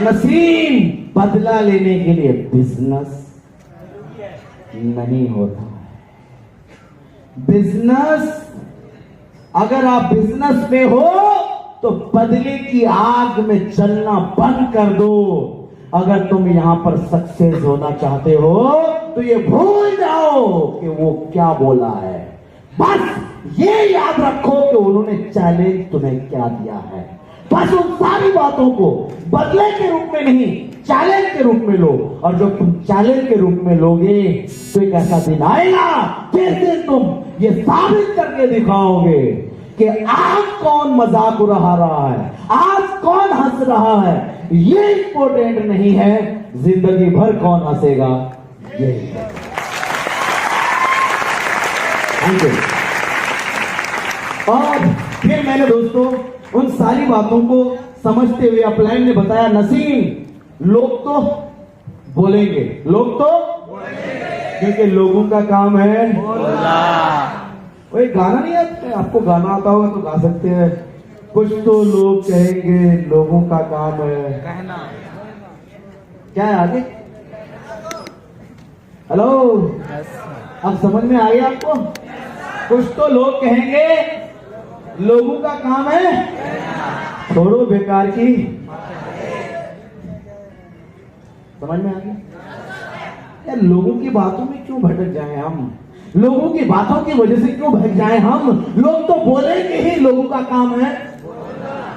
नसीम बदला लेने के लिए बिजनेस नहीं होता है। बिजनेस, अगर आप बिजनेस में हो तो बदले की आग में जलना बंद कर दो। अगर तुम यहां पर सक्सेस होना चाहते हो तो ये भूल जाओ कि वो क्या बोला है। बस ये याद रखो कि उन्होंने चैलेंज तुम्हें क्या दिया है। बस उन सारी बातों को बदले के रूप में नहीं, चैलेंज के रूप में लो। और जब तुम चैलेंज के रूप में लोगे तो एक ऐसा दिन आएगा जिस दिन तुम ये साबित करके दिखाओगे कि आज कौन मजाक उड़ा रहा है, आज कौन हंस रहा है, ये इंपॉर्टेंट नहीं है, जिंदगी भर कौन हंसेगा ये। Thank you. और फिर मैंने दोस्तों उन सारी बातों को समझते हुए अपलाइन ने बताया, नसीम लोग तो बोलेंगे, लोग तो बोलेंगे, क्योंकि लोगों का काम है बोलना। वो एक गाना नहीं आता, आपको गाना आता होगा तो गा सकते हैं, कुछ तो लोग कहेंगे लोगों का काम है कहना। क्या है आगे? हेलो, अब समझ में आ गया आपको? कुछ तो लोग कहेंगे लोगों का काम है, छोड़ो बेकार की। समझ में आ गया? यार लोगों की बातों में क्यों भटक जाएं हम, लोगों की बातों की वजह से क्यों भटक जाएं हम। लोग तो बोलेंगे ही लोगों का काम है,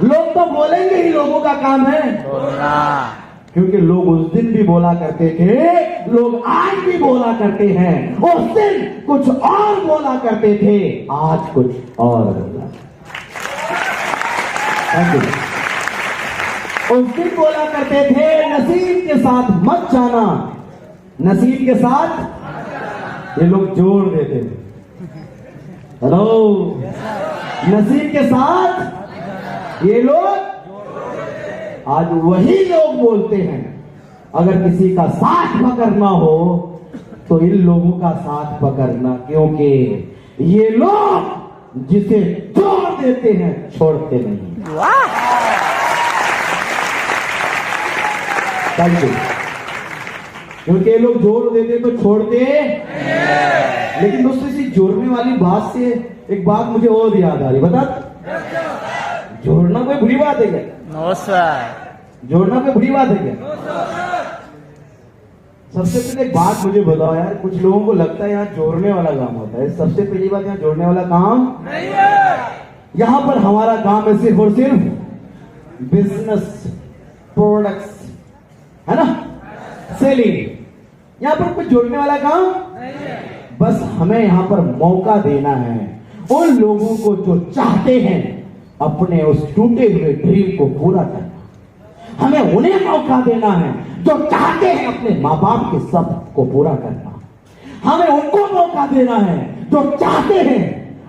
लोग तो बोलेंगे ही लोगों का काम है बोलना। क्योंकि लोग उस दिन भी बोला करते थे, लोग आज भी बोला करते हैं। उस दिन कुछ और बोला करते थे, आज कुछ और बोला। Thank you. उस दिन बोला करते थे नसीम के साथ मत जाना, नसीम के साथ ये लोग जोड़ देते थे। हेलो, नसीम के साथ ये लोग, आज वही लोग बोलते हैं अगर किसी का साथ पकड़ना हो तो इन लोगों का साथ पकड़ना, क्योंकि ये लोग जिसे जोड़ देते हैं छोड़ते नहीं। Thank you. क्योंकि ये लोग जोड़ देते तो छोड़ते। लेकिन दोस्तों इसी जोड़ने वाली बात से एक बात मुझे और याद आ रही, बता, जोड़ना कोई बुरी बात है क्या? No sir. जोड़ना कोई बुरी बात है क्या? सबसे पहले एक बात मुझे बताओ यार, कुछ लोगों को लगता है यहाँ जोड़ने वाला काम होता है। सबसे पहली बात, यहाँ जोड़ने वाला काम नहीं है। यहाँ पर हमारा काम है सिर्फ और सिर्फ बिजनेस, प्रोडक्ट्स, है ना, सेलिंग। यहाँ पर कुछ जोड़ने वाला काम नहीं है। बस हमें यहाँ पर मौका देना है उन लोगों को जो चाहते हैं अपने उस टूटे हुए ड्रीम को पूरा करना। हमें उन्हें मौका देना है जो चाहते हैं अपने माँ बाप के सपने को पूरा करना। हमें उनको मौका देना है जो चाहते हैं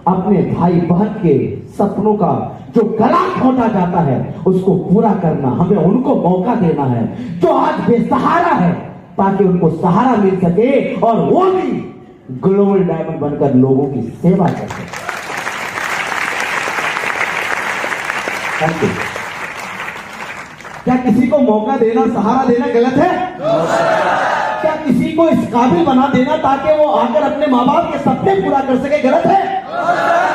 अपने भाई बहन के सपनों का जो गला घोटा जाता है उसको पूरा करना। हमें उनको मौका देना है जो आज बेसहारा है, ताकि उनको सहारा मिल सके और वो भी ग्लोबल डायमंड बनकर लोगों की सेवा कर सके। Thank you. क्या किसी को मौका देना, सहारा देना गलत है? क्या किसी को इस काबिल बना देना ताकि वो आकर अपने माँ बाप के सपने पूरा कर सके गलत है?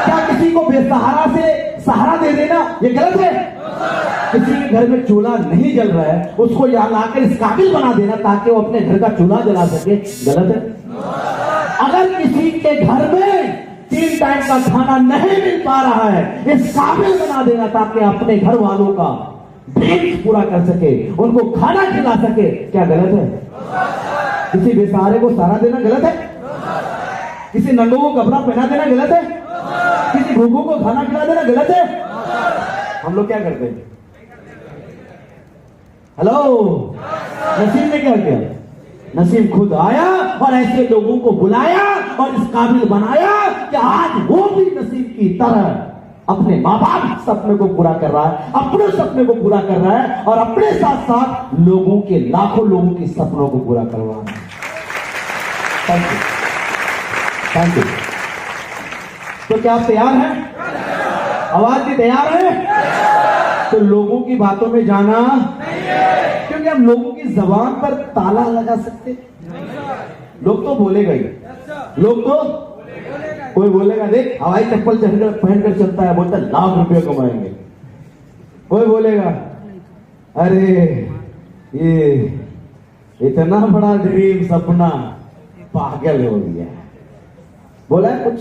क्या किसी को बेसहारा से सहारा दे देना ये गलत है? किसी के घर में चूल्हा नहीं जल रहा है उसको यहाँ लाकर इस काबिल बना देना ताकि वो अपने घर का चूल्हा जला सके गलत है? अगर किसी के घर में 3 टाइम का खाना नहीं मिल पा रहा है, इस काबिल बना देना ताकि अपने घर वालों का ड्रीम्स पूरा कर सके, उनको खाना खिला सके, क्या गलत है? किसी बेसहारे को सहारा देना गलत है? किसी नंगों को कपड़ा पहना देना गलत है? किसी भूखों को खाना खिला देना गलत है? हम लोग क्या करते हैं? हेलो, नसीम ने क्या किया? नसीम खुद आया और ऐसे लोगों को बुलाया और इस काबिल बनाया कि आज वो भी नसीब की तरह अपने माँ बाप के सपने को पूरा कर रहा है, अपने सपने को पूरा कर रहा है और अपने साथ साथ लोगों के, लाखों लोगों के सपनों को पूरा करवा रहा है। Thank you, thank you. तो क्या आप तैयार हैं? आवाज भी तैयार है? तो लोगों की बातों में जाना नहीं है, क्योंकि हम लोगों की जबान पर ताला लगा सकते। लोग तो बोलेगा ही, लोग तो कोई बोलेगा देख हवाई चप्पल पहनकर चलता है, बोलता लाख रुपए कमाएंगे। कोई बोलेगा अरे ये इतना बड़ा ड्रीम सपना पागल हो गया। बोला है कुछ?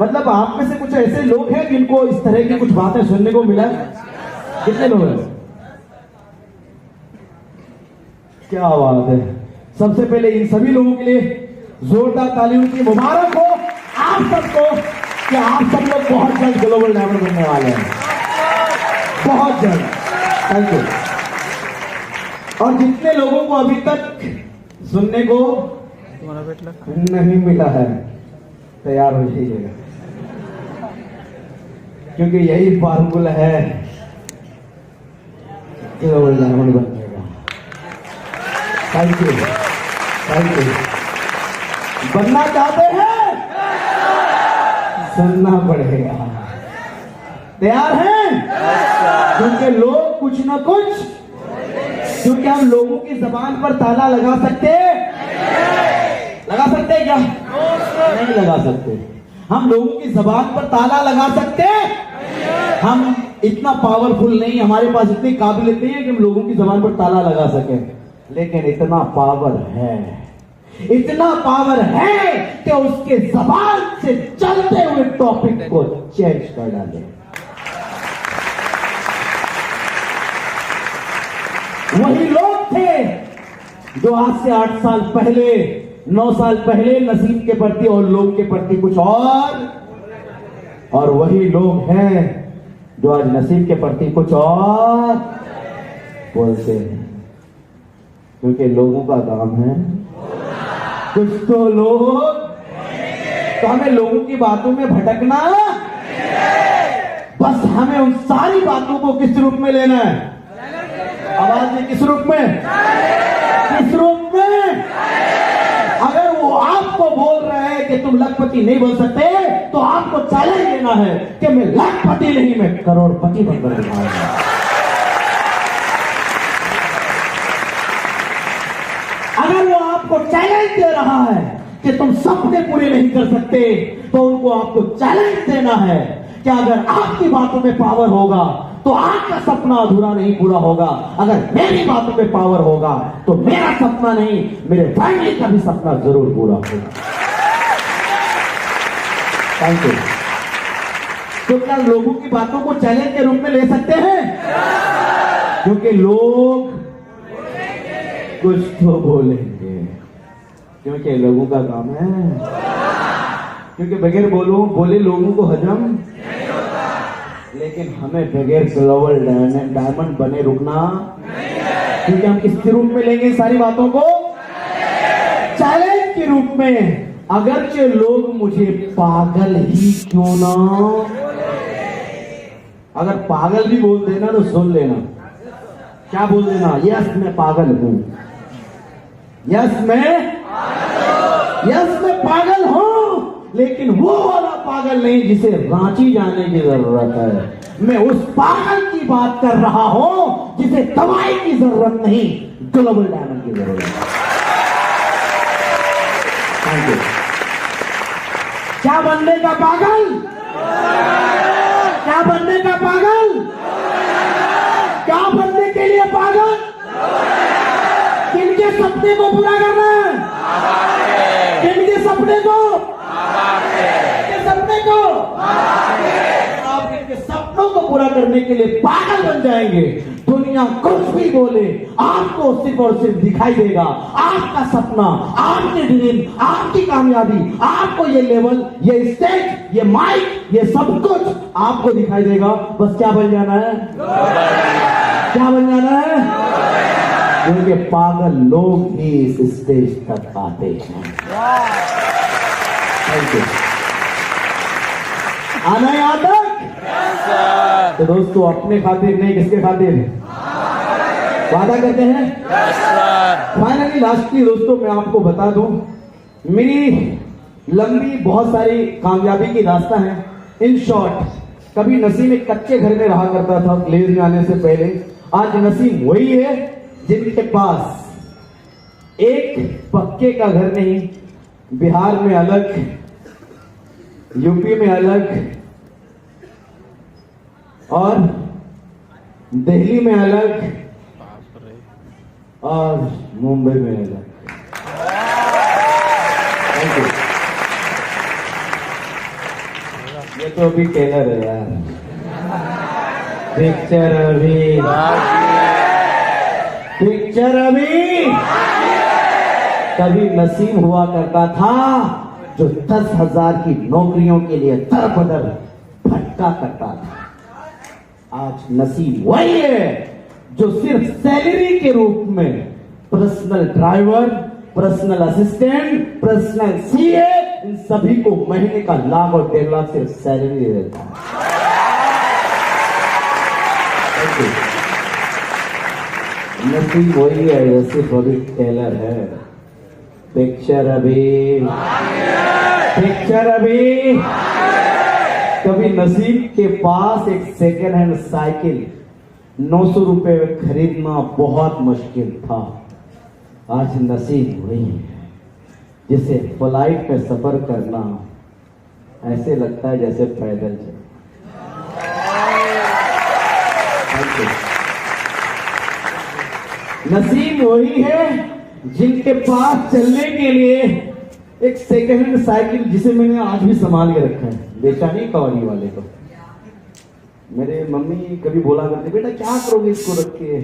मतलब आप में से कुछ ऐसे लोग हैं जिनको इस तरह की कुछ बातें सुनने को मिला? कितने लोग हैं? क्या बात है। सबसे पहले इन सभी लोगों के लिए जोरदार तालियों की मुबारक हो आप सबको कि आप सब लोग बहुत जल्द ग्लोबल डायमंड बनने वाले हैं, बहुत जल्द। Thank you. और जितने लोगों को अभी तक सुनने को नहीं मिला है, तैयार हो जाइएगा, क्योंकि यही फार्मूला है ग्लोबल डायमंड बनने का। Thank you, thank you. बनना चाहते हैं? सुनना पड़ेगा। तैयार हैं? क्योंकि लोग कुछ ना कुछ, क्योंकि हम लोगों की जबान पर ताला लगा सकते क्या? नहीं लगा सकते। हम लोगों की जबान पर ताला लगा सकते? हम इतना पावरफुल नहीं, हमारे पास इतनी काबिलियत नहीं है कि हम लोगों की जबान पर ताला लगा सके, लेकिन इतना पावर है, इतना पावर है कि उसके जबान से चलते हुए टॉपिक को चेंज कर डाले। वही लोग थे जो आज से 8 साल पहले, 9 साल पहले नसीब के प्रति और लोग के प्रति कुछ और वही लोग हैं जो आज नसीब के प्रति कुछ और बोलते हैं, क्योंकि लोगों का काम है कुछ तो लोग। तो हमें लोगों की बातों में भटकना, बस हमें उन सारी बातों को किस रूप में लेना है? आवाज में किस रूप में? किस रूप में? अगर वो आपको बोल रहे हैं कि तुम लखपति नहीं बन सकते, तो आपको चैलेंज देना है कि मैं लखपति नहीं, मैं करोड़पति बनकर दिखाऊंगा। अगर वो आपको चैलेंज दे रहा है कि तुम सपने पूरे नहीं कर सकते, तो उनको आपको चैलेंज देना है कि अगर आपकी बातों में पावर होगा तो आपका सपना अधूरा नहीं पूरा होगा। अगर मेरी बातों में पावर होगा तो मेरा सपना नहीं, मेरे फैमिली का भी सपना जरूर पूरा होगा। Thank you. तो क्या लोगों की बातों को चैलेंज के रूप में ले सकते हैं? क्योंकि लोग कुछ तो बोलेंगे, क्योंकि लोगों का काम है, क्योंकि बगैर बोले लोगों को हजम नहीं होता। लेकिन हमें बगैर ग्लोबल डायमंड बने रुकना नहीं है, क्योंकि हम किस रूप में लेंगे सारी बातों को? चैलेंज के रूप में। अगरचे लोग मुझे पागल ही क्यों ना, अगर पागल भी बोल देना तो सुन लेना। क्या बोल देना? यस मैं पागल हूं, यस मैं पागल हूं, लेकिन वो वाला पागल नहीं जिसे रांची जाने की जरूरत है। मैं उस पागल की बात कर रहा हूं जिसे दवाई की जरूरत नहीं, ग्लोबल डायमंड की जरूरत है। Thank you. क्या बनने का पागल? क्या बनने का पागल? क्या बनने के लिए पागल? किनके सपने को पूरा करना है? किनके सपने को? किनके सपने को? आप इनके सपनों को पूरा करने के लिए पागल बन जाएंगे। दुनिया कुछ भी बोले, आपको सिर्फ और सिर्फ दिखाई देगा आपका सपना, आपके ड्रीम, आपकी कामयाबी, आपको ये लेवल, ये स्टेज, ये माइक, ये सब कुछ आपको दिखाई देगा। बस क्या बन जाना है? क्या बन जाना है? क्योंकि पागल लोग ही इस स्टेज तक आते हैं। Thank you. आना है यहां तक? सर। तो दोस्तों अपने खातिर नहीं, किसके खातिर वादा करते हैं? सर। फाइनली लास्टली दोस्तों मैं आपको बता दूं, मेरी लंबी बहुत सारी कामयाबी की रास्ता है। इन शॉर्ट, कभी नसीम एक कच्चे घर में रहा करता था ग्लेज में आने से पहले। आज नसीम वही है जिनके पास एक पक्के का घर नहीं, बिहार में अलग, यूपी में अलग और दिल्ली में अलग और मुंबई में अलग। Thank you. ये तो अभी टेलर है यार। पिक्चर अभी, पिक्चर अभी। कभी नसीम हुआ करता था जो 10,000 की नौकरियों के लिए दर बदर भटका करता था। आज नसीम वही है जो सिर्फ सैलरी के रूप में personal driver, personal assistant, personal CA, इन सभी को महीने का लाख और 1.5 लाख सिर्फ सैलरी दे देता है। नसीम वही है जो सिर्फ अभी टेलर है। पिक्चर अभी, पिक्चर अभी। कभी नसीब के पास एक सेकेंड हैंड साइकिल 900 रुपए में खरीदना बहुत मुश्किल था। आज नसीब वही है जिसे फ्लाइट में सफर करना ऐसे लगता है जैसे पैदल चल। नसीब वही है जिनके पास चलने के लिए एक सेकेंड हैंड साइकिल, जिसे मैंने आज भी संभाल के रखा है, बेचा नहीं कवाली वाले को। मेरे मम्मी कभी बोला करते, बेटा क्या करोगे इसको रख के,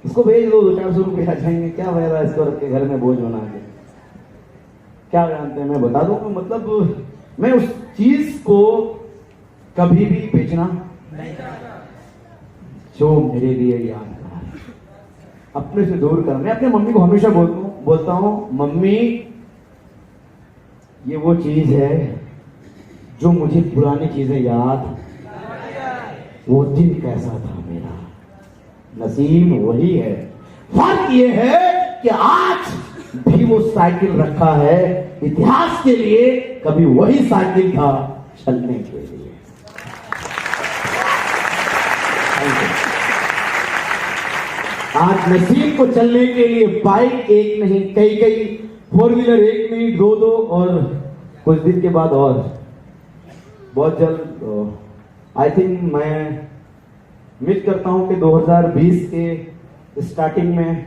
इसको भेज दो, 200-400 रुपये आ जाएंगे, क्या फायदा इसको रख के घर में बोझ बना के। क्या जानते हैं, मैं बता दूंगा, मतलब मैं उस चीज को कभी भी बेचना जो मेरे लिए यादगार है, अपने से दूर करना। मैं अपने मम्मी को हमेशा बोलता हूं, मम्मी ये वो चीज है जो मुझे पुरानी चीजें याद, वो दिन कैसा था मेरा। नसीम वही है, फर्क ये है कि आज भी वो साइकिल रखा है इतिहास के लिए, कभी वही साइकिल था चलने के लिए। आज नसीम को चलने के लिए बाइक एक नहीं, कई 4 व्हीलर एक नहीं, 2 और कुछ दिन के बाद और बहुत जल्द आई थिंक मैं उम्मीद करता हूं कि 2020 के स्टार्टिंग में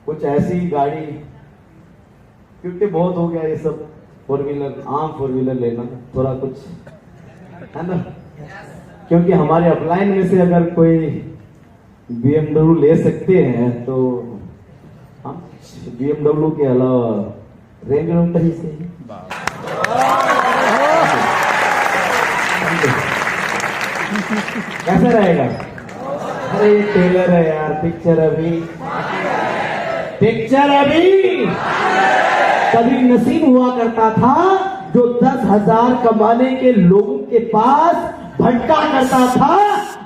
कुछ ऐसी गाड़ी, क्योंकि बहुत हो गया ये सब 4 व्हीलर, आम 4 व्हीलर लेना, थोड़ा कुछ है ना, क्योंकि हमारे अपलाइन में से अगर कोई BMW ले सकते हैं तो हम BMW के अलावा रेंज रोवर ही से कैसा रहेगा। अरे ये टेलर है यार, पिक्चर अभी, पिक्चर अभी। कभी नसीब हुआ करता था जो 10,000 कमाने के लोगों के पास भटका करता था,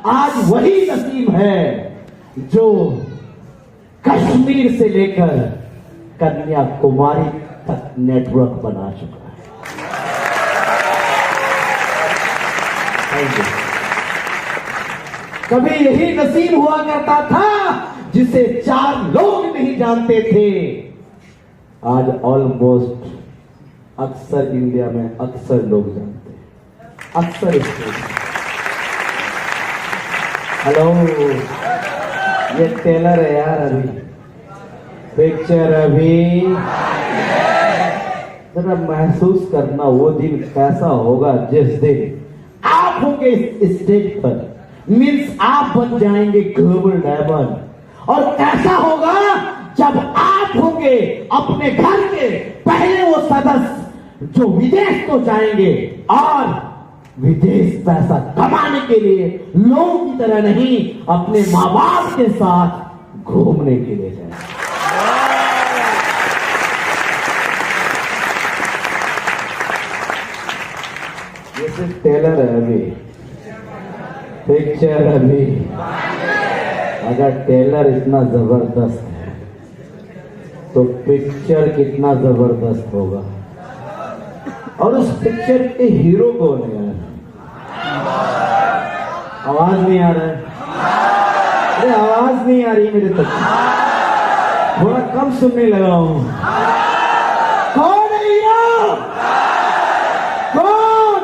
आज वही नसीब है जो कश्मीर से लेकर कन्याकुमारी तक नेटवर्क बना चुका है। Thank you. कभी यही नसीब हुआ करता था जिसे 4 लोग नहीं जानते थे, आज ऑलमोस्ट अक्सर इंडिया में अक्सर लोग जानते हैं, अक्सर इसको। हेलो, ये टेलर है यार अभी, पिक्चर अभी। जरा महसूस करना वो दिन कैसा होगा जिस दिन आप होंगे इस स्टेज पर, मीन्स आप बन जाएंगे ग्लोबल डायमंड, और कैसा होगा जब आप होंगे अपने घर के पहले वो सदस्य जो विदेश तो जाएंगे, और विदेश पैसा कमाने के लिए लोगों की तरह नहीं, अपने माँ बाप के साथ घूमने के लिए जाएंगे। सिर्फ टेलर है अभी, पिक्चर अभी। अगर टेलर इतना जबरदस्त है तो पिक्चर कितना जबरदस्त होगा। और उस पिक्चर के हीरो कौन है यार? आवाज नहीं आ रहा है, अरे आवाज नहीं आ रही मेरे तक, थोड़ा कम सुनने लगा हूं। कौन है हीरो? कौन?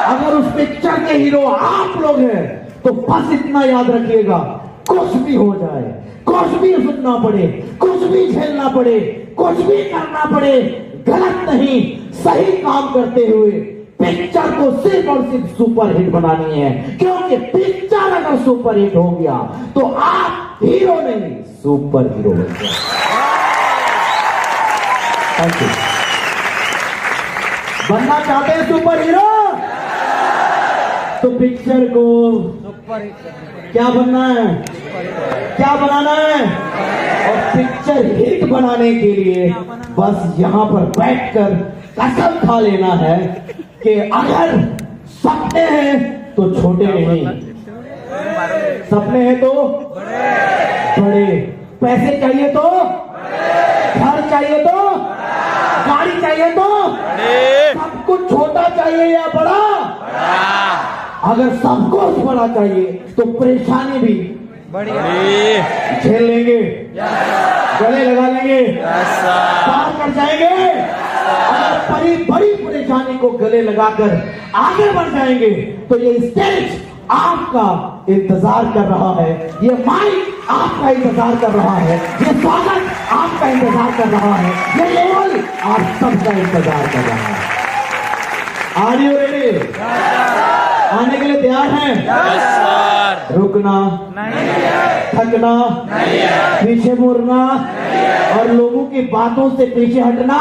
अगर उस पिक्चर के हीरो आप लोग हैं तो बस इतना याद रखिएगा, कुछ भी हो जाए, कुछ भी सुनना पड़े, कुछ भी झेलना पड़े, कुछ भी करना पड़े, गलत नहीं सही काम करते हुए पिक्चर को सिर्फ और सिर्फ सुपर हिट बनानी है। क्योंकि पिक्चर अगर सुपर हिट हो गया तो आप हीरो नहीं सुपर हीरो बन गए। Thank you. बनना चाहते हैं सुपर हीरो तो पिक्चर को क्या बनना है, क्या बनाना है? और पिक्चर हिट बनाने के लिए बस यहां पर बैठकर कसम खा लेना है कि अगर सपने हैं तो छोटे नहीं, सपने हैं तो बड़े, पैसे चाहिए तो, घर चाहिए तो, गाड़ी चाहिए तो, सब कुछ छोटा चाहिए या बड़ा? अगर सब कुछ बड़ा चाहिए तो परेशानी भी झेल लेंगे, गले लगा लेंगे, पार कर जाएंगे। अगर बड़ी परेशानी को गले लगाकर आगे बढ़ जाएंगे तो ये स्टेज आपका इंतजार कर रहा है, ये माइक आपका इंतजार कर रहा है, ये स्वागत आपका इंतजार कर रहा है, ये लेवल आप सबका इंतजार कर रहा है। Are you ready? आने के लिए तैयार हैं? रुकना नहीं है, थकना नहीं है, पीछे मुड़ना और लोगों की बातों से पीछे हटना।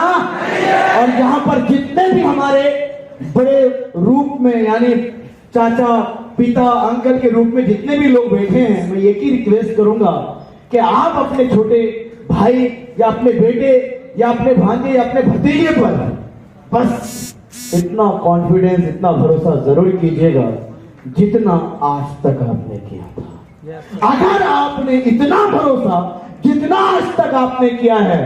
और यहाँ पर जितने भी हमारे बड़े रूप में यानी चाचा पिता अंकल के रूप में जितने भी लोग बैठे हैं, मैं एक ही रिक्वेस्ट करूंगा कि आप अपने छोटे भाई या अपने बेटे या अपने भांजे या अपने भतीजे पर बस इतना कॉन्फिडेंस, इतना भरोसा जरूर कीजिएगा जितना आज तक आपने किया था। अगर आपने इतना भरोसा जितना आज तक आपने किया है,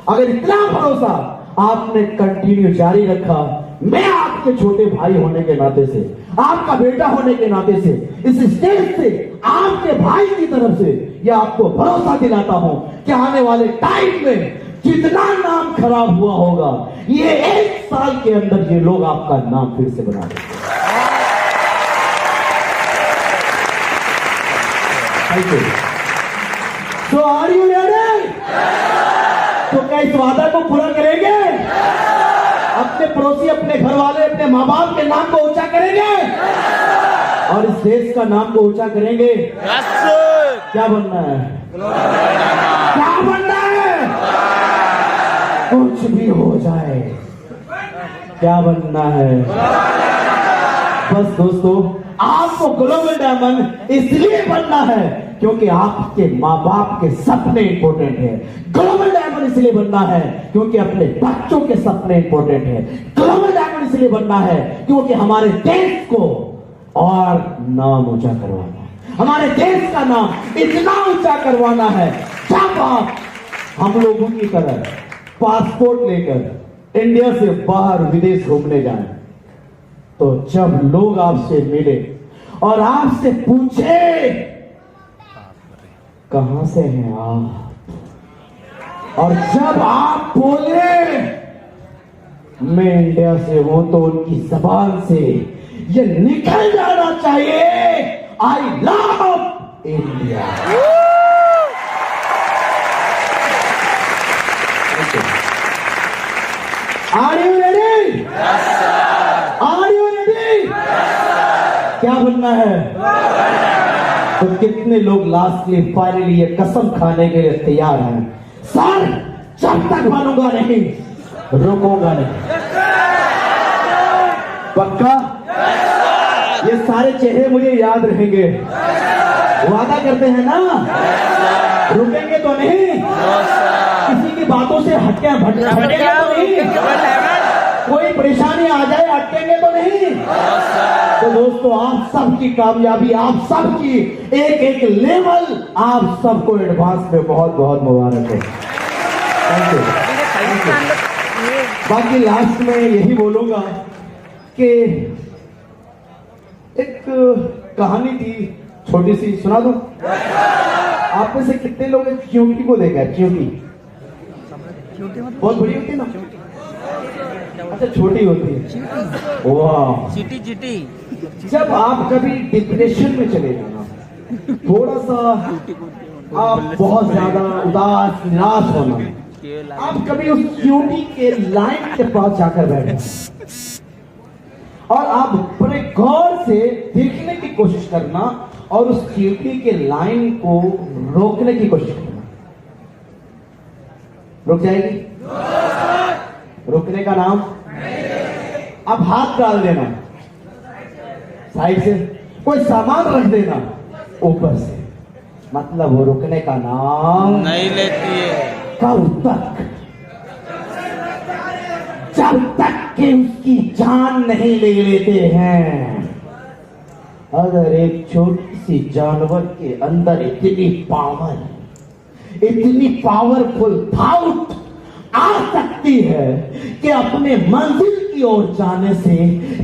अगर इतना भरोसा आपने कंटिन्यू जारी रखा, मैं आपके छोटे भाई होने के नाते से, आपका बेटा होने के नाते से, इस स्टेज से आपके भाई की तरफ से यह आपको भरोसा दिलाता हूं कि आने वाले टाइम में जितना नाम खराब हुआ होगा, ये 1 साल के अंदर ये लोग आपका नाम फिर से बना देंगे। तो आर यू रेडी? तो क्या इस वादा को पूरा करेंगे? अपने पड़ोसी, अपने घर वाले, अपने माँ बाप के नाम को ऊंचा करेंगे और इस देश का नाम को ऊंचा करेंगे। क्या बनना है? क्या बनना है? कुछ भी हो जाए, क्या बनना है? बस दोस्तों, आपको ग्लोबल डायमंड इसलिए बनना है क्योंकि आपके माँ बाप के सपने इंपॉर्टेंट है। ग्लोबल डायमंड इसलिए बनना है क्योंकि अपने बच्चों के सपने इंपॉर्टेंट है। ग्लोबल डायमंड इसलिए बनना है क्योंकि हमारे देश को और नाम ऊंचा करवाना, हमारे देश का नाम इतना ऊंचा करवाना है। जब आप हम लोगों की तरह पासपोर्ट लेकर इंडिया से बाहर विदेश घूमने जाएं, तो जब लोग आपसे मिले और आपसे पूछे कहां से हैं आप, और जब आप बोले मैं इंडिया से हूं, तो उनकी जबान से ये निकल जाना चाहिए, I love India. Are you ready? Are you ready? क्या बनना है? तो कितने लोग लास्टली फाइनली ये कसम खाने के लिए तैयार हैं? सर, जब तक बनूंगा नहीं, रुकूंगा नहीं। पक्का? ये सारे चेहरे मुझे याद रहेंगे। वादा करते हैं ना? रुकेंगे तो नहीं? किसी की बातों से हटके तो नहीं? कोई परेशानी आ जाए अटकेंगे तो नहीं। तो दोस्तों आप सबकी कामयाबी, आप सबकी एक एक लेवल, आप सबको एडवांस में बहुत बहुत मुबारक है। Thank you. बाकी लास्ट में यही बोलूंगा कि एक कहानी थी छोटी सी, सुना दूं? आप में से कितने लोग चींटी को देखा है? चींटी बहुत बड़ी होती है ना? अच्छा, छोटी होती है। वाह, चीटी चीटी। जब आप कभी डिप्रेशन में चले जाना, थोड़ा सा आप बहुत ज्यादा उदास निराश होना, आप कभी उस चींटी के लाइन के पास जाकर बैठे और आप बड़े गौर से देखने की कोशिश करना और उस चींटी के लाइन को रोकने की कोशिश करना। रुक जाएगी? रुकने का नाम? अब हाथ डाल देना साइड से, कोई सामान रख देना ऊपर से, मतलब वो रुकने का नाम नहीं लेती है। कब तक? जब तक कि उसकी जान नहीं ले लेते हैं। अगर एक छोटी सी जानवर के अंदर इतनी पावरफुल थाउट आ सकती है कि अपने मंजिल की ओर जाने से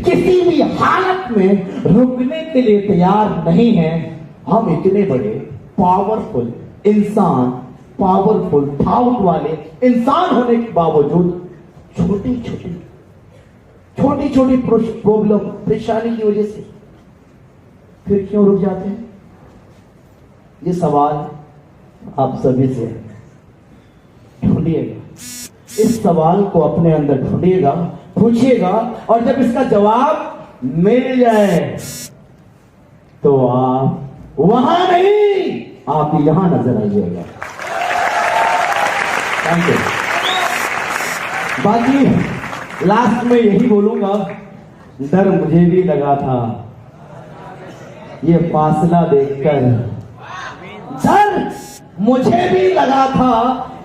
किसी भी हालत में रुकने के लिए तैयार नहीं है, हम इतने बड़े पावरफुल इंसान, पावरफुल थाउट वाले इंसान होने के बावजूद छोटी छोटी प्रॉब्लम, परेशानी की वजह से फिर क्यों रुक जाते हैं? ये सवाल आप सभी से ढूंढिएगा, इस सवाल को अपने अंदर ढूंढिएगा, पूछिएगा, और जब इसका जवाब मिल जाए तो आप वहां नहीं, आप यहां नजर आइएगा। Thank you. बाकी लास्ट में यही बोलूंगा, डर मुझे भी लगा था ये फासला देखकर, डर मुझे भी लगा था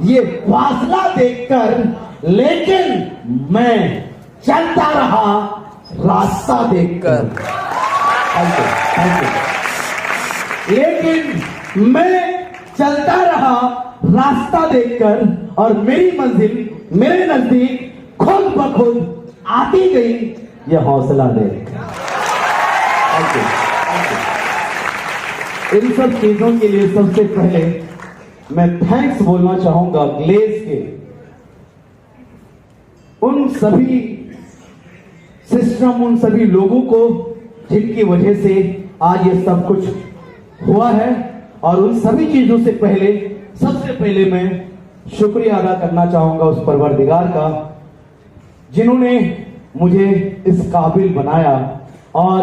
ये फासला देखकर, लेकिन मैं चलता रहा रास्ता देखकर। Thank you. लेकिन मैं चलता रहा रास्ता देखकर और मेरी मंजिल मेरे नजदीक खुद ब खुद आती गई, यह हौसला देकर। Thank you. इन सब चीजों के लिए सबसे पहले मैं थैंक्स बोलना चाहूंगा ग्लेज के उन सभी सिस्टम, उन सभी लोगों को जिनकी वजह से आज ये सब कुछ हुआ है। और उन सभी चीजों से पहले, सबसे पहले मैं शुक्रिया अदा करना चाहूंगा उस परवरदिगार का जिन्होंने मुझे इस काबिल बनाया। और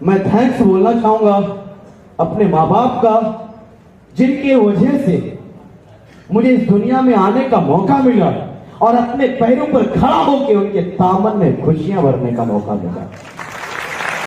मैं थैंक्स बोलना चाहूंगा अपने माँ बाप का जिनके वजह से मुझे इस दुनिया में आने का मौका मिला और अपने पैरों पर खड़ा होकर उनके दामन में खुशियां भरने का मौका मिला।